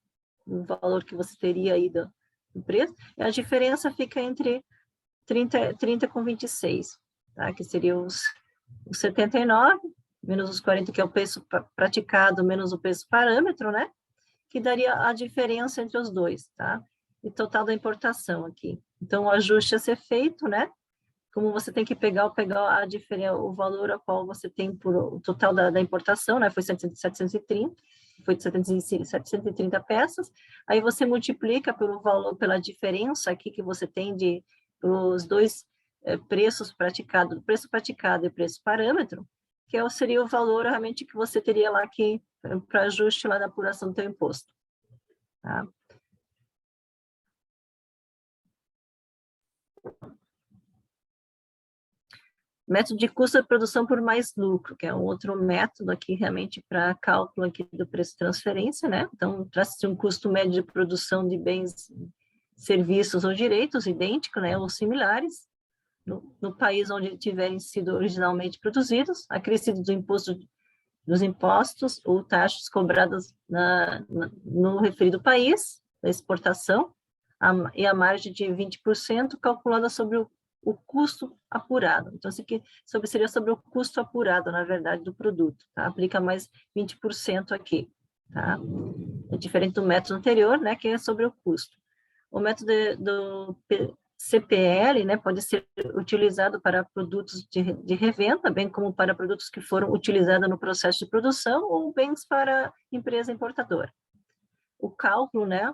O valor que você teria aí do preço. E a diferença fica entre 30 com 26, tá? Que seria os 79, menos os 40, que é o preço praticado, menos o preço parâmetro, né? Que daria a diferença entre os dois, tá? E total da importação aqui. Então, o ajuste a ser feito, né? Como você tem que pegar a diferença, o valor a qual você tem por o total da importação, né? Foi 730, foi de 730 peças. Aí você multiplica pelo valor, pela diferença aqui que você tem os dois preços praticados, o preço praticado e o preço parâmetro, que seria o valor realmente que você teria lá aqui para ajuste lá da apuração do teu imposto. Tá? Método de custo de produção por mais lucro, que é um outro método aqui realmente para cálculo aqui do preço de transferência, né? Então, trata-se de um custo médio de produção de bens, serviços ou direitos idênticos, né, ou similares, no país onde tiverem sido originalmente produzidos, acrescido dos impostos ou taxas cobradas no referido país, da exportação, e a margem de 20% calculada sobre o custo apurado. Então, isso aqui seria sobre o custo apurado, na verdade, do produto, tá? Aplica mais 20% aqui, tá? É diferente do método anterior, né, que é sobre o custo. O método do CPL, né, pode ser utilizado para produtos de revenda, bem como para produtos que foram utilizados no processo de produção ou bens para empresa importadora. O cálculo, né,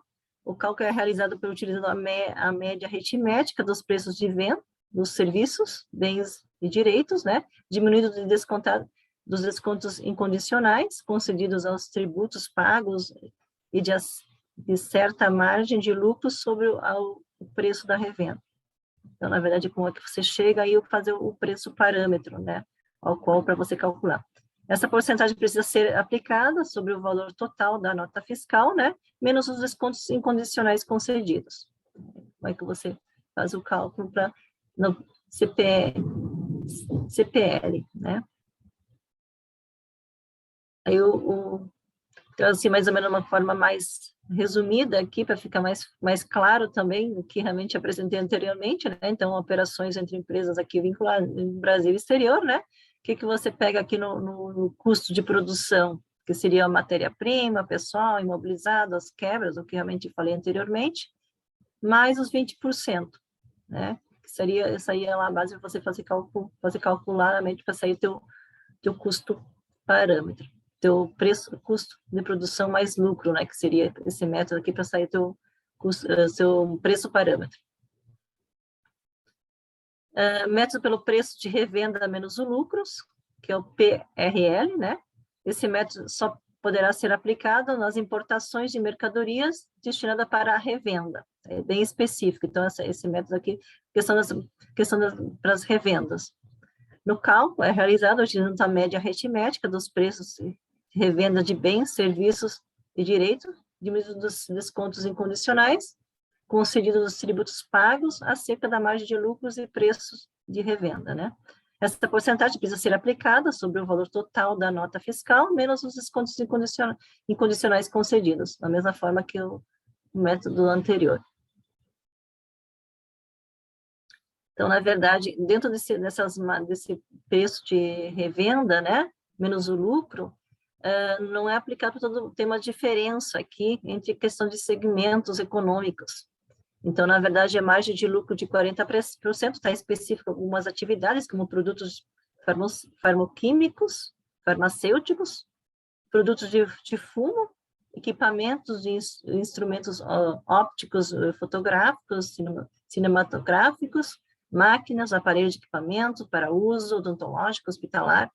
é realizado utilizando a média aritmética dos preços de venda dos serviços, bens e direitos, né, diminuído dos descontos incondicionais concedidos aos tributos pagos e de certa margem de lucro sobre o preço da revenda. Então, na verdade, como é que você chega aí a fazer o preço parâmetro, né, ao qual para você calcular. Essa porcentagem precisa ser aplicada sobre o valor total da nota fiscal, né, menos os descontos incondicionais concedidos. Como é que você faz o cálculo CPL, né? Aí então, assim, mais ou menos uma forma mais resumida aqui, para ficar mais claro também o que realmente apresentei anteriormente, né? Então, operações entre empresas aqui vinculadas no Brasil e exterior, né? O que você pega aqui no custo de produção, que seria a matéria-prima, pessoal, imobilizado, as quebras, o que realmente falei anteriormente, mais os 20%, né? Que seria lá a base de você fazer calcular realmente para sair teu custo parâmetro, teu custo de produção mais lucro, né? Que seria esse método aqui para sair seu preço parâmetro. Método pelo preço de revenda menos os lucros, que é o PRL, né? Esse método só poderá ser aplicado nas importações de mercadorias destinadas para a revenda. É bem específico. Então, esse método aqui, questão das revendas. No cálculo, é realizado utilizando a média aritmética dos preços de revenda de bens, serviços e direitos, diminuindo dos descontos incondicionais, concedidos os tributos pagos acerca da margem de lucros e preços de revenda, né? Essa porcentagem precisa ser aplicada sobre o valor total da nota fiscal, menos os descontos incondicionais concedidos, da mesma forma que o método anterior. Então, na verdade, dentro desse preço de revenda, né, menos o lucro, não é aplicado todo, tem uma diferença aqui entre questão de segmentos econômicos. Então, na verdade, a margem de lucro de 40% está específica em algumas atividades, como produtos farmoquímicos, farmacêuticos, produtos de fumo, equipamentos de instrumentos ópticos, fotográficos, cinematográficos, máquinas, aparelhos de equipamento para uso odontológico, hospitalar,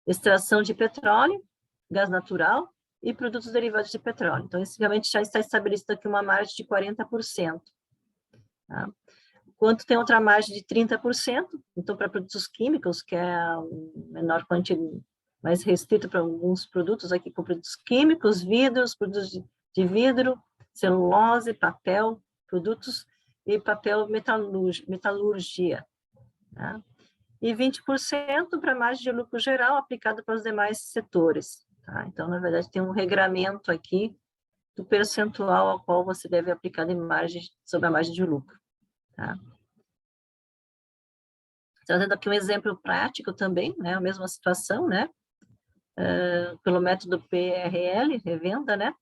extração de petróleo, gás natural e produtos derivados de petróleo. Então, isso realmente já está estabelecido aqui uma margem de 40%. Tá? Enquanto tem outra margem de 30%, então, para produtos químicos, que é a menor quantidade, mais restrita para alguns produtos aqui, com produtos químicos, vidros, produtos de vidro, celulose, papel, produtos e papel metalurgia. Tá? E 20% para a margem de lucro geral aplicado para os demais setores. Tá? Então, na verdade, tem um regramento aqui do percentual ao qual você deve aplicar de margem, sobre a margem de lucro. Tá? Trazendo aqui um exemplo prático também, né? A mesma situação, né? Pelo método PRL, revenda, né?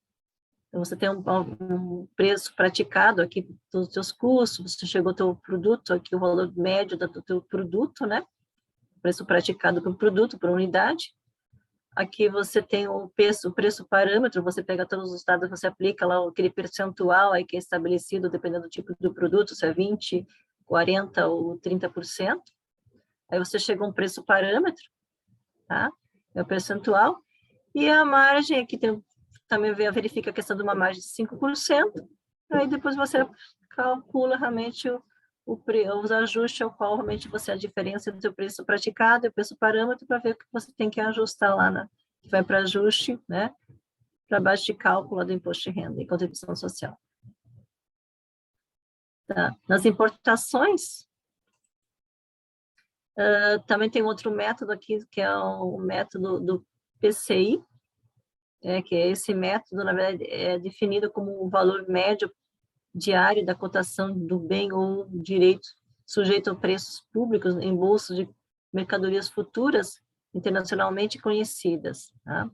Então, você tem um preço praticado aqui dos seus custos, você chegou ao teu produto, aqui o valor médio do teu produto, né? Preço praticado por produto, por unidade. Aqui você tem o preço parâmetro, você pega todos os dados, você aplica lá aquele percentual aí que é estabelecido, dependendo do tipo do produto, se é 20%, 40% ou 30%. Aí você chega a um preço parâmetro, tá? É o percentual. E a margem, aqui também verifica a questão de uma margem de 5%, aí depois você calcula realmente os ajustes ao qual realmente você a diferença do seu preço praticado e o preço parâmetro para ver o que você tem que ajustar lá, que vai para ajuste, né, para base de cálculo do imposto de renda e contribuição social. Tá. Nas importações, também tem outro método aqui, que é o método do PCI, que é esse método, na verdade, é definido como o valor médio diário da cotação do bem ou direito sujeito a preços públicos em bolsa de mercadorias futuras internacionalmente conhecidas. Tá?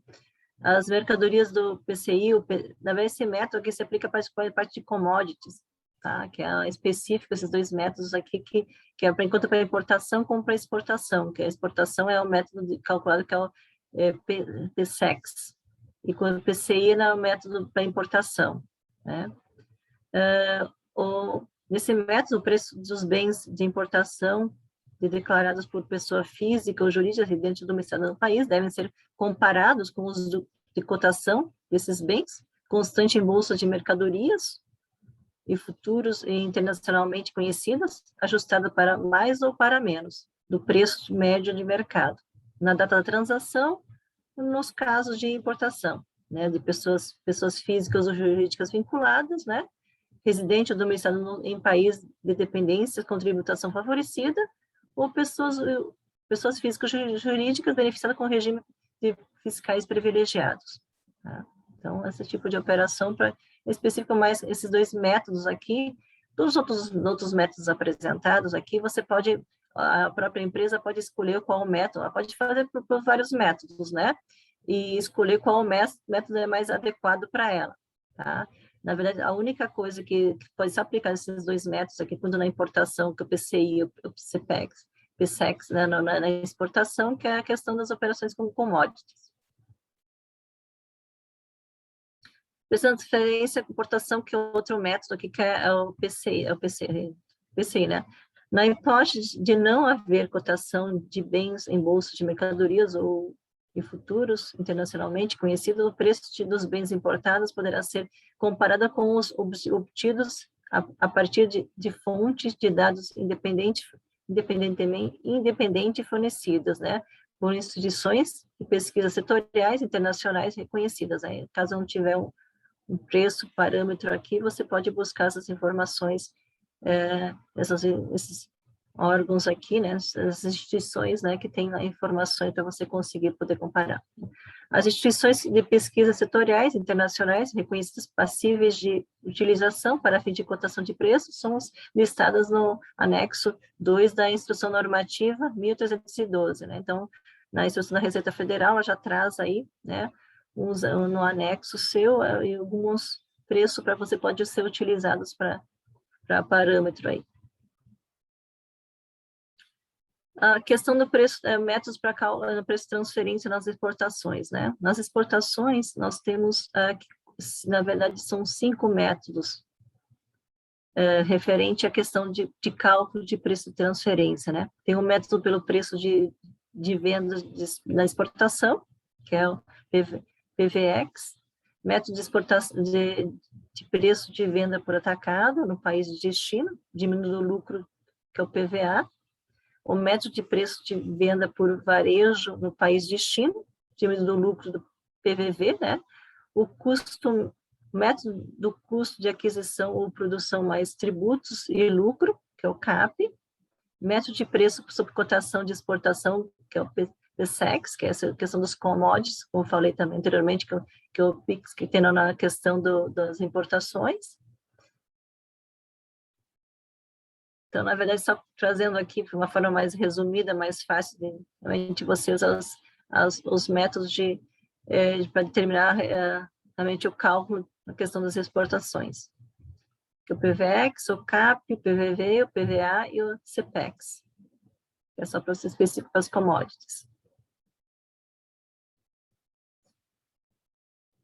As mercadorias do PCI, na verdade, esse método aqui se aplica para a parte de commodities, tá? Que é específico, esses dois métodos aqui, que é, por enquanto, para importação como para exportação, que a exportação é o método calculado, que é o PSEX, e quando o PCI é o método para importação, né? Nesse método, o preço dos bens de importação declarados por pessoa física ou jurídica residente domiciliada no país devem ser comparados com os de cotação desses bens, constante em bolsa de mercadorias e futuros e internacionalmente conhecidas, ajustada para mais ou para menos do preço médio de mercado, na data da transação, nos casos de importação, né, de pessoas físicas ou jurídicas vinculadas, né, residente ou domiciliado em país de dependência com tributação favorecida, ou pessoas físicas jurídicas beneficiadas com regime de fiscais privilegiados. Tá? Então, esse tipo de operação, para específico mais esses dois métodos aqui, dos outros métodos apresentados aqui, a própria empresa pode escolher qual método, ela pode fazer por vários métodos, né? E escolher qual método é mais adequado para ela, tá? Na verdade, a única coisa que pode se aplicar nesses dois métodos aqui, quando na importação, que o PCI e o PSEX, né, na exportação, que é a questão das operações com commodities. Preço de transferência, importação, que é outro método aqui, que é o PCI, né? Na hipótese de não haver cotação de bens em bolsa de mercadorias ou e futuros internacionalmente conhecidos, o preço dos bens importados poderá ser comparado com os obtidos a partir de fontes de dados independentes fornecidas, né, por instituições de pesquisa setoriais internacionais reconhecidas. Né? Caso não tiver um preço, parâmetro aqui, você pode buscar essas informações, esses órgãos aqui, né, as instituições, né, que têm informações para você conseguir poder comparar. As instituições de pesquisa setoriais internacionais reconhecidas passíveis de utilização para fim de cotação de preços são listadas no anexo 2 da Instrução Normativa 1312, né, então, na Instrução da Receita Federal, ela já traz aí, né, no anexo seu, e alguns preços para você pode ser utilizados para parâmetro aí. A questão do preço, métodos para preço de transferência nas exportações, né? Nas exportações, nós temos, na verdade, são 5 métodos referente à questão de cálculo de preço de transferência, né? Tem um método pelo preço de venda na exportação, que é o PVX, método de exportação de preço de venda por atacado no país de destino, diminuindo o lucro, que é o PVA, o método de preço de venda por varejo no país de destino, diminuindo o lucro do PVV, né? O método do custo de aquisição ou produção mais tributos e lucro, que é o CAP, método de preço sob cotação de exportação, que é o PSEX, que é essa questão dos commodities, como eu falei também anteriormente, que é o PIX, que tem na questão das importações. Então, na verdade, só trazendo aqui de uma forma mais resumida, mais fácil de realmente você usar os métodos para determinar realmente o cálculo na questão das exportações. Que é o PVX, o CAP, o PVV, o PVA e o CPEX. É só para ser específico para as commodities.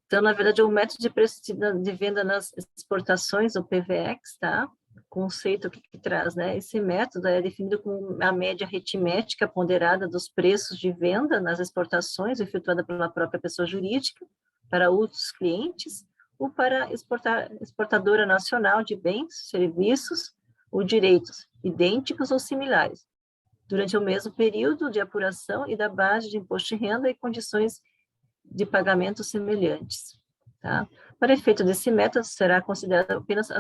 Então, na verdade, o método de preço de venda nas exportações, o PVX, tá? Conceito que traz, né? Esse método é definido como a média aritmética ponderada dos preços de venda nas exportações, efetuada pela própria pessoa jurídica, para outros clientes, ou para exportadora nacional de bens, serviços ou direitos, idênticos ou similares, durante o mesmo período de apuração e da base de imposto de renda e condições de pagamento semelhantes. Tá? Para efeito desse método, será considerado apenas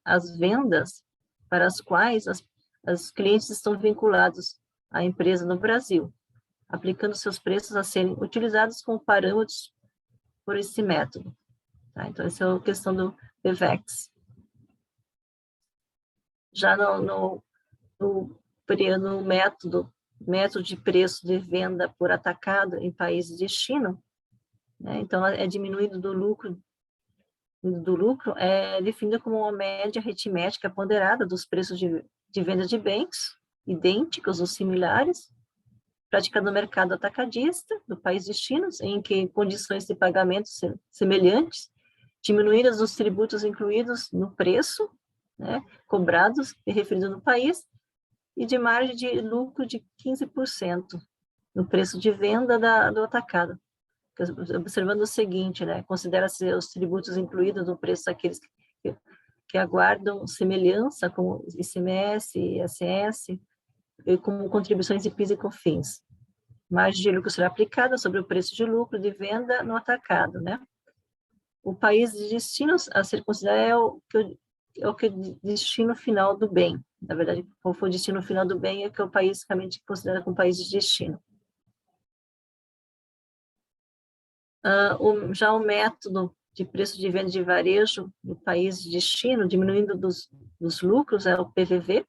as vendas para as quais os clientes estão vinculados à empresa no Brasil, aplicando seus preços a serem utilizados como parâmetros por esse método. Tá? Então, essa é a questão do PVX. Já no método de preço de venda por atacado em país de destino, né? Então, é diminuído do lucro, é definido como uma média aritmética ponderada dos preços de venda de bens idênticos ou similares, praticado no mercado atacadista do país de destino, em que condições de pagamento semelhantes, diminuídas os tributos incluídos no preço, né, cobrados e referidos no país, e de margem de lucro de 15% no preço de venda do atacado. Observando o seguinte, né, considera-se os tributos incluídos no preço daqueles que aguardam semelhança com ICMS, ISS, e como contribuições de PIS e COFINS. Margem de lucro será aplicada sobre o preço de lucro de venda no atacado, né? O país de destino a ser considerado é o que eu é o que destino final do bem. Na verdade, qual for o destino final do bem é que é o país realmente considerado como país de destino. Já o método de preço de venda de varejo no país de destino, diminuindo dos lucros, é o PVV,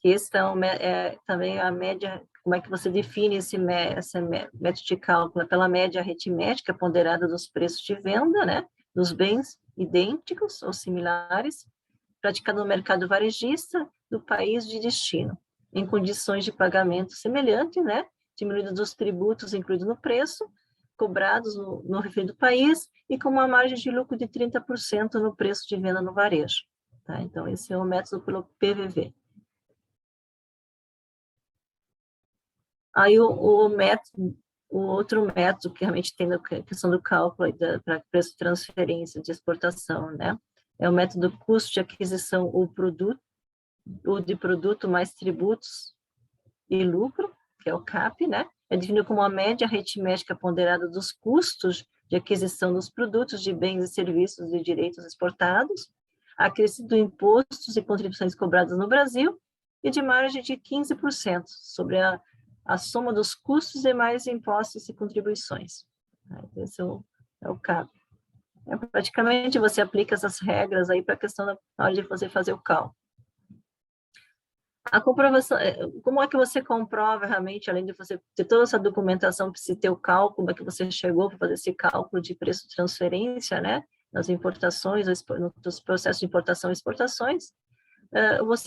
que esse é também a média. Como é que você define esse método de cálculo? Pela média aritmética ponderada dos preços de venda, né, dos bens idênticos ou similares, praticado no mercado varejista do país de destino, em condições de pagamento semelhante, né, diminuído dos tributos incluídos no preço, cobrados no referido país, e com uma margem de lucro de 30% no preço de venda no varejo. Tá? Então, esse é o método pelo PVV. Aí, o outro método que realmente tem a questão do cálculo para preço de transferência de exportação, né? É o método custo de aquisição ou de produto mais tributos e lucro, que é o CAP, né? É definido como a média aritmética ponderada dos custos de aquisição dos produtos de bens e serviços e direitos exportados, acrescido de impostos e contribuições cobradas no Brasil, e de margem de 15% sobre a soma dos custos e mais impostos e contribuições. Esse é o CAP. Praticamente você aplica essas regras aí para a questão na hora de você fazer o cálculo. A comprovação, como é que você comprova realmente, além de você ter toda essa documentação, precisa ter o cálculo, como é que você chegou para fazer esse cálculo de preço de transferência, né, nas importações, nos processos de importação e exportações,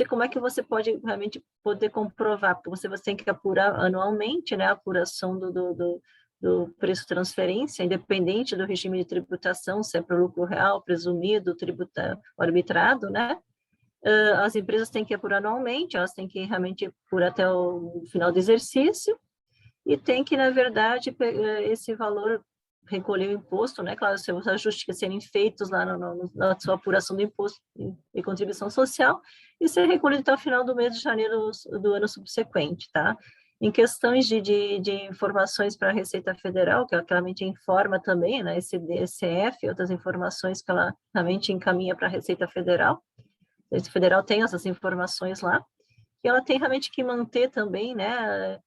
como é que você pode realmente poder comprovar, porque você tem que apurar anualmente, né, a apuração do preço de transferência, independente do regime de tributação, se é para o lucro real, presumido, arbitrado, né? As empresas têm que apurar anualmente, elas têm que realmente apurar até o final do exercício, e tem que, na verdade, esse valor recolher o imposto, né? Claro, os ajustes que serem feitos lá na sua apuração do imposto e contribuição social, e ser recolhido até o final do mês de janeiro do ano subsequente, tá? Em questões de informações para a Receita Federal, que ela claramente informa também, né? Esse DSF, outras informações que ela realmente encaminha para a Receita Federal. A Receita Federal tem essas informações lá, e ela tem realmente que manter também, né,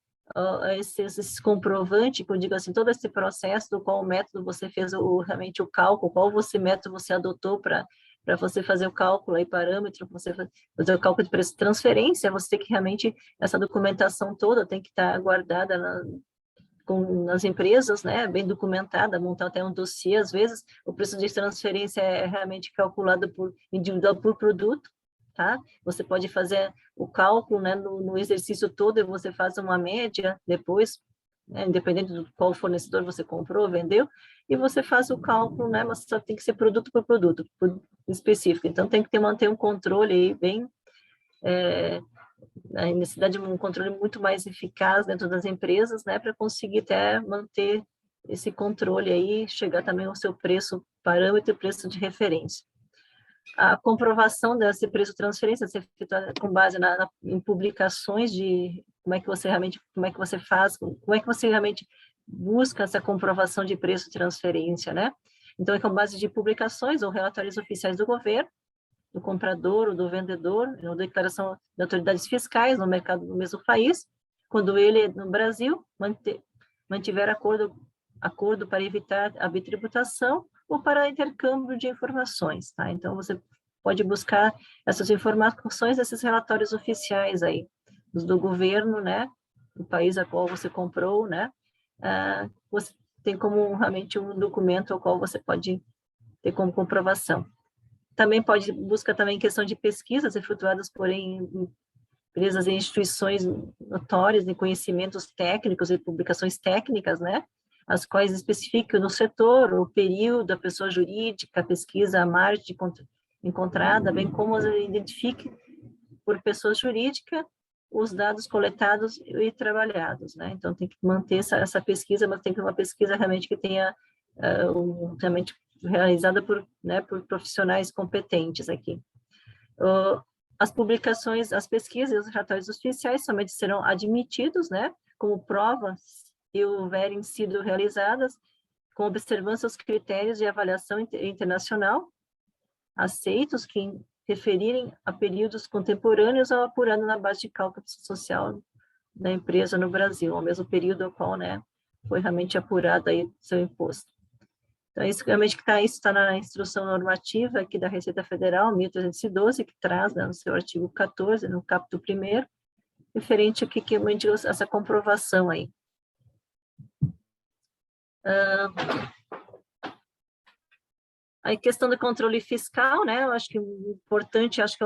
esse comprovante, que eu digo assim, todo esse processo do qual método você fez realmente o cálculo, qual método você adotou para você fazer o cálculo aí, parâmetro, para você fazer o cálculo de preço de transferência, você tem que realmente, essa documentação toda tem que estar guardada nas empresas, né, bem documentada, montar até um dossiê. Às vezes o preço de transferência é realmente calculado individual por produto, tá? Você pode fazer o cálculo, né, no exercício todo, e você faz uma média depois, né, independente do qual fornecedor você comprou, vendeu, e você faz o cálculo, né, mas só tem que ser produto por produto, específico. Então tem que manter um controle aí bem a necessidade de um controle muito mais eficaz dentro das empresas, né, para conseguir até manter esse controle aí, chegar também ao seu preço parâmetro e preço de referência. A comprovação desse preço de transferência ser feita com base em publicações de como é que você faz, como é que você realmente busca essa comprovação de preço de transferência, né? Então, é com base de publicações ou relatórios oficiais do governo, do comprador ou do vendedor, ou declaração de autoridades fiscais no mercado do mesmo país, quando ele, no Brasil, mantiver acordo para evitar a bitributação ou para intercâmbio de informações, tá? Então, você pode buscar essas informações, esses relatórios oficiais aí, do governo, né, do país a qual você comprou, né, você tem como realmente um documento ao qual você pode ter como comprovação. Também busca também questão de pesquisas efetuadas por empresas e instituições notórias em conhecimentos técnicos e publicações técnicas, né, as quais especificam no setor, o período, a pessoa jurídica, a pesquisa, a margem encontrada, bem como identifique por pessoa jurídica os dados coletados e trabalhados, né? Então, tem que manter essa pesquisa, mas tem que ser uma pesquisa realmente que tenha realmente realizada por profissionais competentes aqui. As publicações, as pesquisas e os relatórios oficiais somente serão admitidos, né, como provas e houverem sido realizadas com observância aos critérios de avaliação internacional aceitos, que referirem a períodos contemporâneos ou apurando na base de cálculo social da empresa no Brasil, ao mesmo período ao qual, né, foi realmente apurado aí seu imposto. Então, isso realmente que isso está na instrução normativa aqui da Receita Federal, 1312, que traz, né, no seu artigo 14, no capítulo 1º, referente aqui que essa comprovação aí. A questão do controle fiscal, né, eu acho que importante, acho que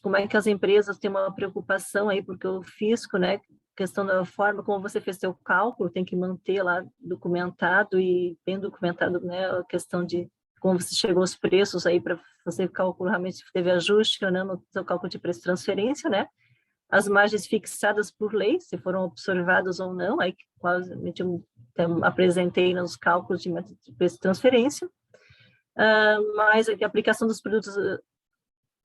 como é que as empresas têm uma preocupação aí, porque o fisco, né, questão da forma como você fez seu cálculo, tem que manter lá documentado e bem documentado, né, a questão de como você chegou aos preços aí para você calcular realmente se teve ajuste ou não no seu cálculo de preço de transferência, né, as margens fixadas por lei, se foram observadas ou não, aí quase apresentei nos cálculos de preço de transferência, mas a aplicação dos produtos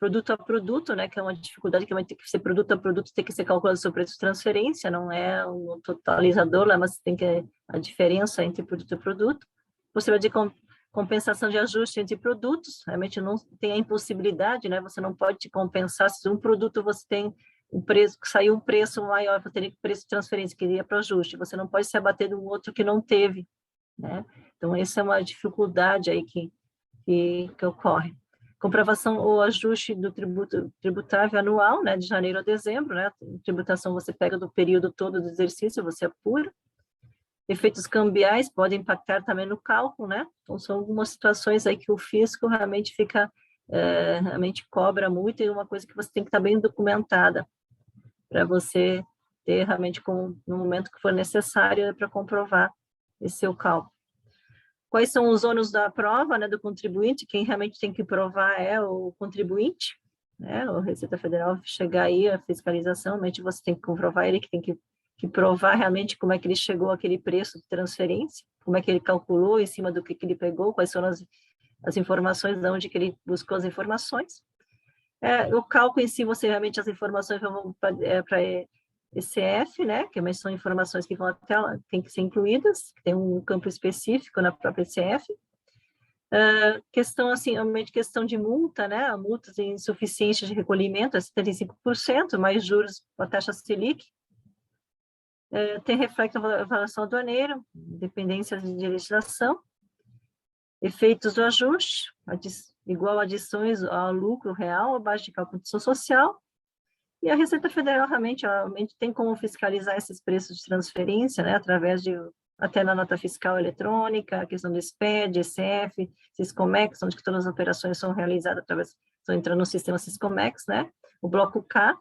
produto a produto, né, que é uma dificuldade que vai ter que ser produto a produto, tem que ser calculado o seu preço de transferência, não é um totalizador lá, mas tem que a diferença entre produto e produto. Possibilidade de compensação de ajuste entre produtos, realmente não tem a impossibilidade, né, você não pode compensar, se um produto você tem um preço, que saiu um preço maior, você teria preço de transferência, que iria para ajuste, você não pode se abater de um outro que não teve, né, então essa é uma dificuldade aí que ocorre. Comprovação ou ajuste do tributo tributável anual, né, de janeiro a dezembro, né, tributação você pega do período todo do exercício, você apura. Efeitos cambiais podem impactar também no cálculo, né, então são algumas situações aí que o fisco realmente realmente cobra muito, e uma coisa que você tem que estar bem documentada, para você ter realmente, no momento que for necessário, para comprovar esse seu cálculo. Quais são os ônus da prova, né, do contribuinte? Quem realmente tem que provar é o contribuinte, né? A Receita Federal chegar aí, a fiscalização, realmente você tem que comprovar, ele que tem que provar realmente como é que ele chegou àquele preço de transferência, como é que ele calculou, em cima do que ele pegou, quais são as informações, de onde que ele buscou as informações. O cálculo em si, você realmente, as informações vão para ECF, né, que são informações que vão até lá, tem que ser incluídas, tem um campo específico na própria ECF. Questão, assim, realmente questão de multa, né, multas de insuficiência de recolhimento é 75%, mais juros com a taxa Selic. Tem reflexo na avaliação aduaneira, dependência de legislação. Efeitos do ajuste, igual adições ao lucro real, abaixo de cálculo de social. E a Receita Federal realmente tem como fiscalizar esses preços de transferência, né, através até na nota fiscal eletrônica, a questão do SPED, ECF, Siscomex, onde que todas as operações são realizadas estão entrando no sistema Siscomex, né, o bloco K,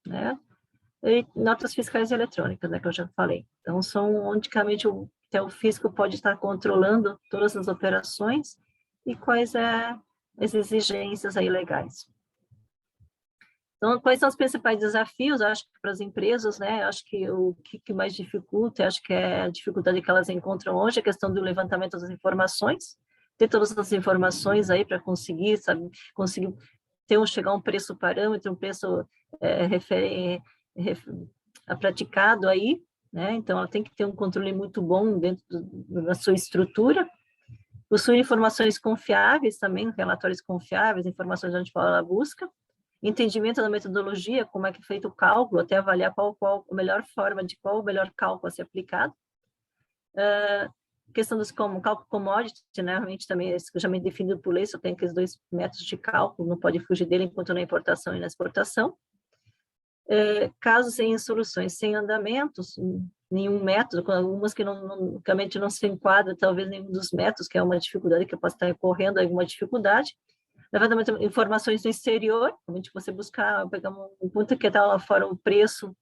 né, e notas fiscais eletrônicas, né, que eu já falei. Então, são onde realmente o fisco pode estar controlando todas as operações e quais as exigências aí legais. Então, quais são os principais desafios, acho que para as empresas, né, acho que o que mais dificulta, acho que é a dificuldade que elas encontram hoje, a questão do levantamento das informações, ter todas as informações aí para conseguir, sabe, chegar a um preço parâmetro, um preço praticado aí, né, então ela tem que ter um controle muito bom dentro da sua estrutura, possui informações confiáveis também, relatórios confiáveis, informações onde ela busca, entendimento da metodologia, como é que é feito o cálculo, até avaliar qual a melhor forma, qual o melhor cálculo a ser aplicado. Questão dos cálculo commodity, né, realmente também, isso que eu já me definido por lei, só tem aqueles 2 métodos de cálculo, não pode fugir dele enquanto na importação e na exportação. Casos em soluções sem andamentos, nenhum método, com algumas que realmente não se enquadra, talvez nenhum dos métodos, que é uma dificuldade que possa estar ocorrendo, alguma dificuldade. Levantamento de informações no exterior, realmente você pegar um ponto que está lá fora, o preço,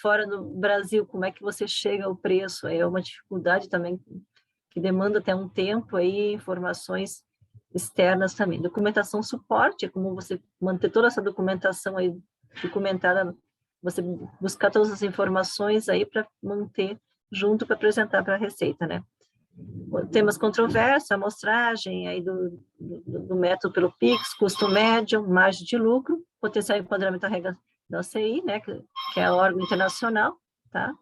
fora do Brasil, como é que você chega ao preço, é uma dificuldade também, que demanda até um tempo, aí, informações externas também. Documentação suporte, é como você manter toda essa documentação aí documentada, você buscar todas as informações aí para manter junto para apresentar para a Receita, né? Temas controversos, amostragem aí do método pelo PIX, custo médio, margem de lucro, potencial enquadramento à regra da OCI, né, que é o órgão internacional, tá?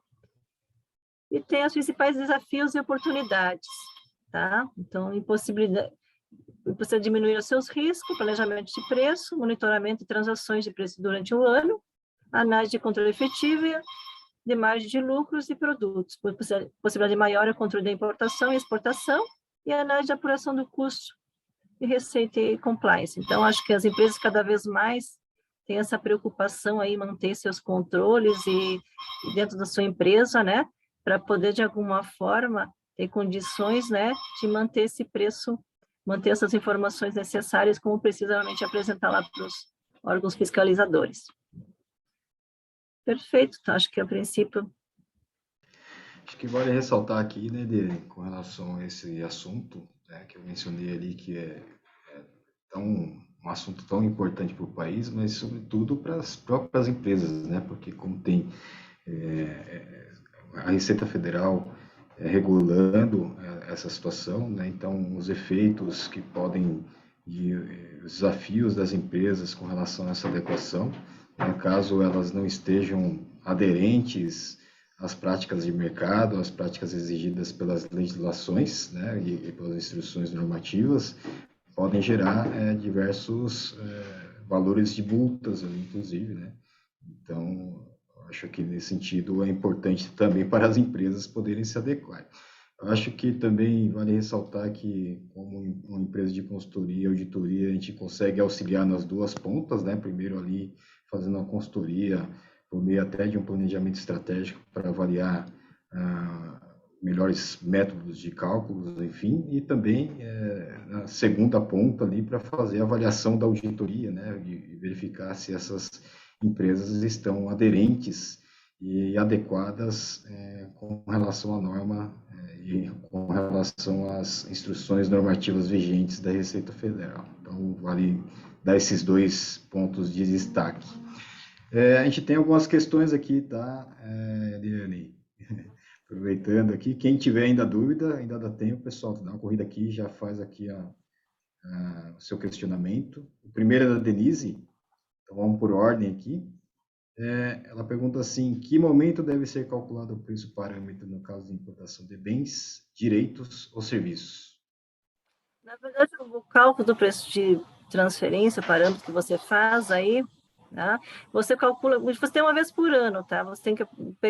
E tem os principais desafios e oportunidades, tá? Então, precisa diminuir os seus riscos, planejamento de preço, monitoramento de transações de preço durante o ano, análise de controle efetivo de margem de lucros e produtos, possibilidade maior é o controle da importação e exportação e a análise de apuração do custo e receita e compliance. Então, acho que as empresas cada vez mais têm essa preocupação aí, manter seus controles e dentro da sua empresa, né, para poder, de alguma forma, ter condições, né, de manter esse preço, manter essas informações necessárias, como precisa realmente apresentar lá para os órgãos fiscalizadores. Perfeito, então, acho que a princípio... Acho que vale ressaltar aqui, né, com relação a esse assunto, né, que eu mencionei ali, que é um assunto tão importante para o país, mas sobretudo para as próprias empresas, né, porque como tem a Receita Federal regulando essa situação, né, então os efeitos que podem, os desafios das empresas com relação a essa adequação, né, caso elas não estejam aderentes às práticas de mercado, às práticas exigidas pelas legislações, né, e pelas instruções normativas, podem gerar diversos valores de multas, inclusive, né? Então, acho que nesse sentido é importante também para as empresas poderem se adequar. Eu acho que também vale ressaltar que, como uma empresa de consultoria e auditoria, a gente consegue auxiliar nas duas pontas, né? Primeiro ali, fazendo a consultoria, por meio até de um planejamento estratégico para avaliar melhores métodos de cálculos, enfim, e também na segunda ponta ali para fazer a avaliação da auditoria, né? E verificar se essas empresas estão aderentes e adequadas com relação à norma e com relação às instruções normativas vigentes da Receita Federal. Então, vale dar esses dois pontos de destaque. A gente tem algumas questões aqui, tá, Eliane? Aproveitando aqui, quem tiver ainda dúvida, ainda dá tempo, pessoal, dá uma corrida aqui, já faz aqui o seu questionamento. O primeiro é da Denise, então vamos por ordem aqui. Ela pergunta assim, em que momento deve ser calculado o preço parâmetro no caso de importação de bens, direitos ou serviços? Na verdade, o cálculo do preço de transferência, o parâmetro que você faz aí, tá? Você calcula, você tem uma vez por ano, tá? Você tem que,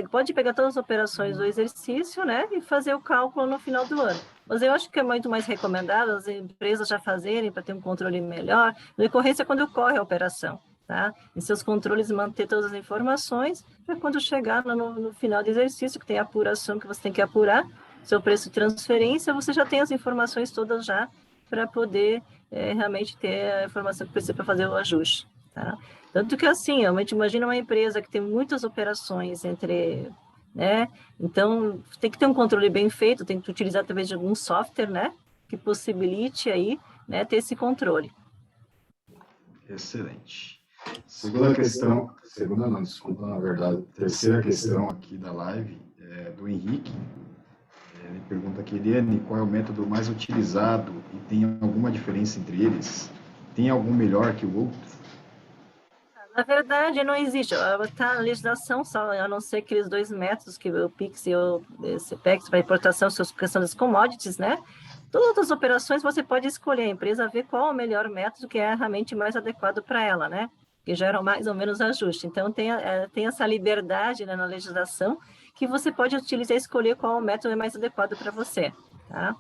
pode pegar todas as operações do exercício, né? E fazer o cálculo no final do ano. Mas eu acho que é muito mais recomendado as empresas já fazerem para ter um controle melhor, na decorrência quando ocorre a operação, tá? Em seus controles manter todas as informações, para quando chegar no final do exercício, que tem a apuração que você tem que apurar, seu preço de transferência, você já tem as informações todas já para poder realmente ter a informação que precisa para fazer o ajuste, tá? Tanto que assim, realmente imagina uma empresa que tem muitas operações entre, né? Então, tem que ter um controle bem feito, tem que utilizar talvez de algum software, né? Que possibilite aí, né, ter esse controle. Excelente. Segunda questão, segunda não, desculpa, na verdade, terceira questão aqui da live é do Henrique. Ele pergunta aqui, Eliane, qual é o método mais utilizado e tem alguma diferença entre eles? Tem algum melhor que o outro? Na verdade, não existe. Está a legislação, só, a não ser aqueles dois métodos, que o PIX e o CPEX, para importação, questão das commodities, né? Todas as operações você pode escolher, a empresa ver qual é o melhor método que é realmente mais adequado para ela, né? Que gera mais ou menos ajuste. Então, tem essa liberdade, né, na legislação que você pode utilizar e escolher qual o método é mais adequado para você, tá?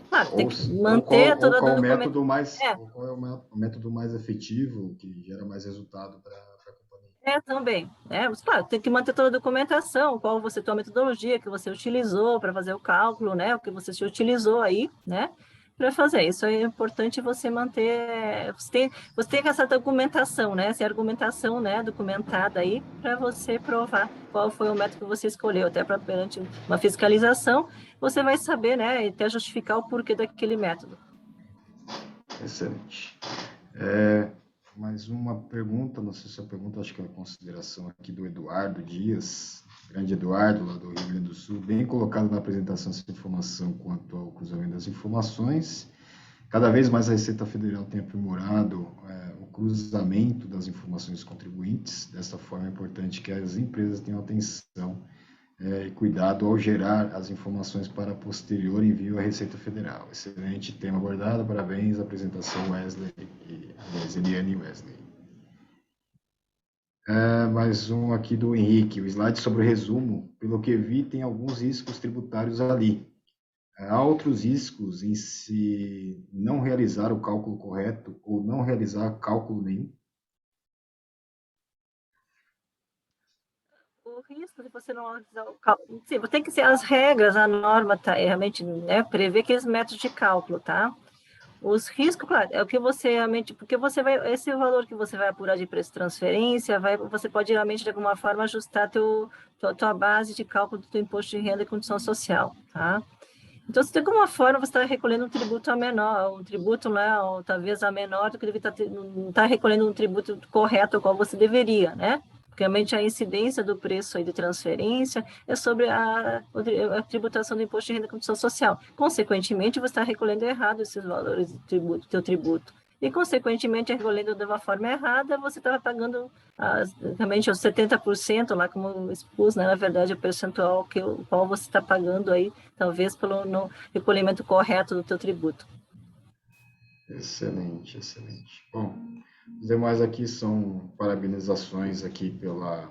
Claro, tem que manter toda a documentação. Qual é o método mais efetivo, que gera mais resultado para a companhia? Também. Mas, claro, tem que manter toda a documentação, qual você tem a metodologia que você utilizou para fazer o cálculo, né? O que você se utilizou aí, né? Para fazer. Isso é importante você manter. Você tem essa documentação, né? Essa argumentação, né? Documentada aí, para você provar qual foi o método que você escolheu, até para perante uma fiscalização, você vai saber, né? E até justificar o porquê daquele método. Excelente. Mais uma pergunta, não sei se a pergunta, acho que é uma consideração aqui do Eduardo Dias, grande Eduardo, lá do Rio Grande do Sul, bem colocado na apresentação essa informação quanto ao cruzamento das informações. Cada vez mais a Receita Federal tem aprimorado o cruzamento das informações dos contribuintes. Dessa forma, é importante que as empresas tenham atenção e cuidado ao gerar as informações para posterior envio à Receita Federal. Excelente tema abordado, parabéns, apresentação Wesley, Eliane e Wesley. Mais um aqui do Henrique, o slide sobre o resumo, pelo que vi, tem alguns riscos tributários ali. Há outros riscos em se não realizar o cálculo correto ou não realizar cálculo nenhum? O risco de você não realizar o cálculo, sim, tem que ser as regras, a norma tá, realmente, né, prevê aqueles métodos de cálculo, tá? Os riscos, claro, é o que você realmente, porque você vai, esse valor que você vai apurar de preço de transferência, você pode realmente, de alguma forma, ajustar tua base de cálculo do teu imposto de renda e condição social, tá? Então, se de alguma forma você está recolhendo um tributo a menor, um tributo, né, ou talvez a menor do que deve estar, não está recolhendo um tributo correto, ao qual você deveria, né? Porque realmente a incidência do preço aí de transferência é sobre a tributação do imposto de renda e condição social. Consequentemente, você está recolhendo errado esses valores do tributo, teu tributo. E, consequentemente, recolhendo de uma forma errada, você estava pagando realmente os 70% lá, como eu expus, né, na verdade, o percentual o qual você está pagando aí, talvez pelo não recolhimento correto do teu tributo. Excelente, excelente. Bom, os demais aqui são parabenizações aqui pela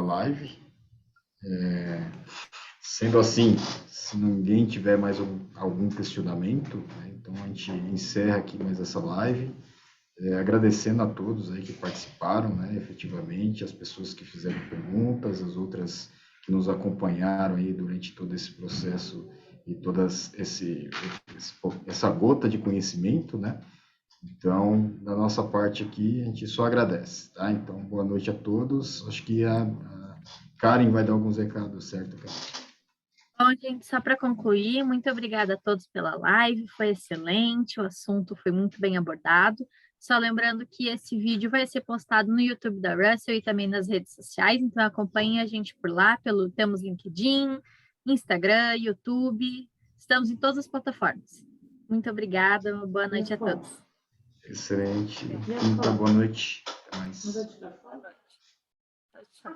live. Sendo assim, se ninguém tiver mais algum questionamento, né, então a gente encerra aqui mais essa live, agradecendo a todos aí que participaram, né, efetivamente, as pessoas que fizeram perguntas, as outras que nos acompanharam aí durante todo esse processo e toda essa gota de conhecimento, né? Então, da nossa parte aqui, a gente só agradece, tá? Então, boa noite a todos. Acho que a Karen vai dar alguns recados, certo, Karen? Bom, gente, só para concluir, muito obrigada a todos pela live, foi excelente, o assunto foi muito bem abordado. Só lembrando que esse vídeo vai ser postado no YouTube da Russell e também nas redes sociais, então acompanhem a gente por lá, temos LinkedIn, Instagram, YouTube, estamos em todas as plataformas. Muito obrigada, uma boa noite a todos. Excelente. Boa noite. Até mais. Boa noite. Tchau.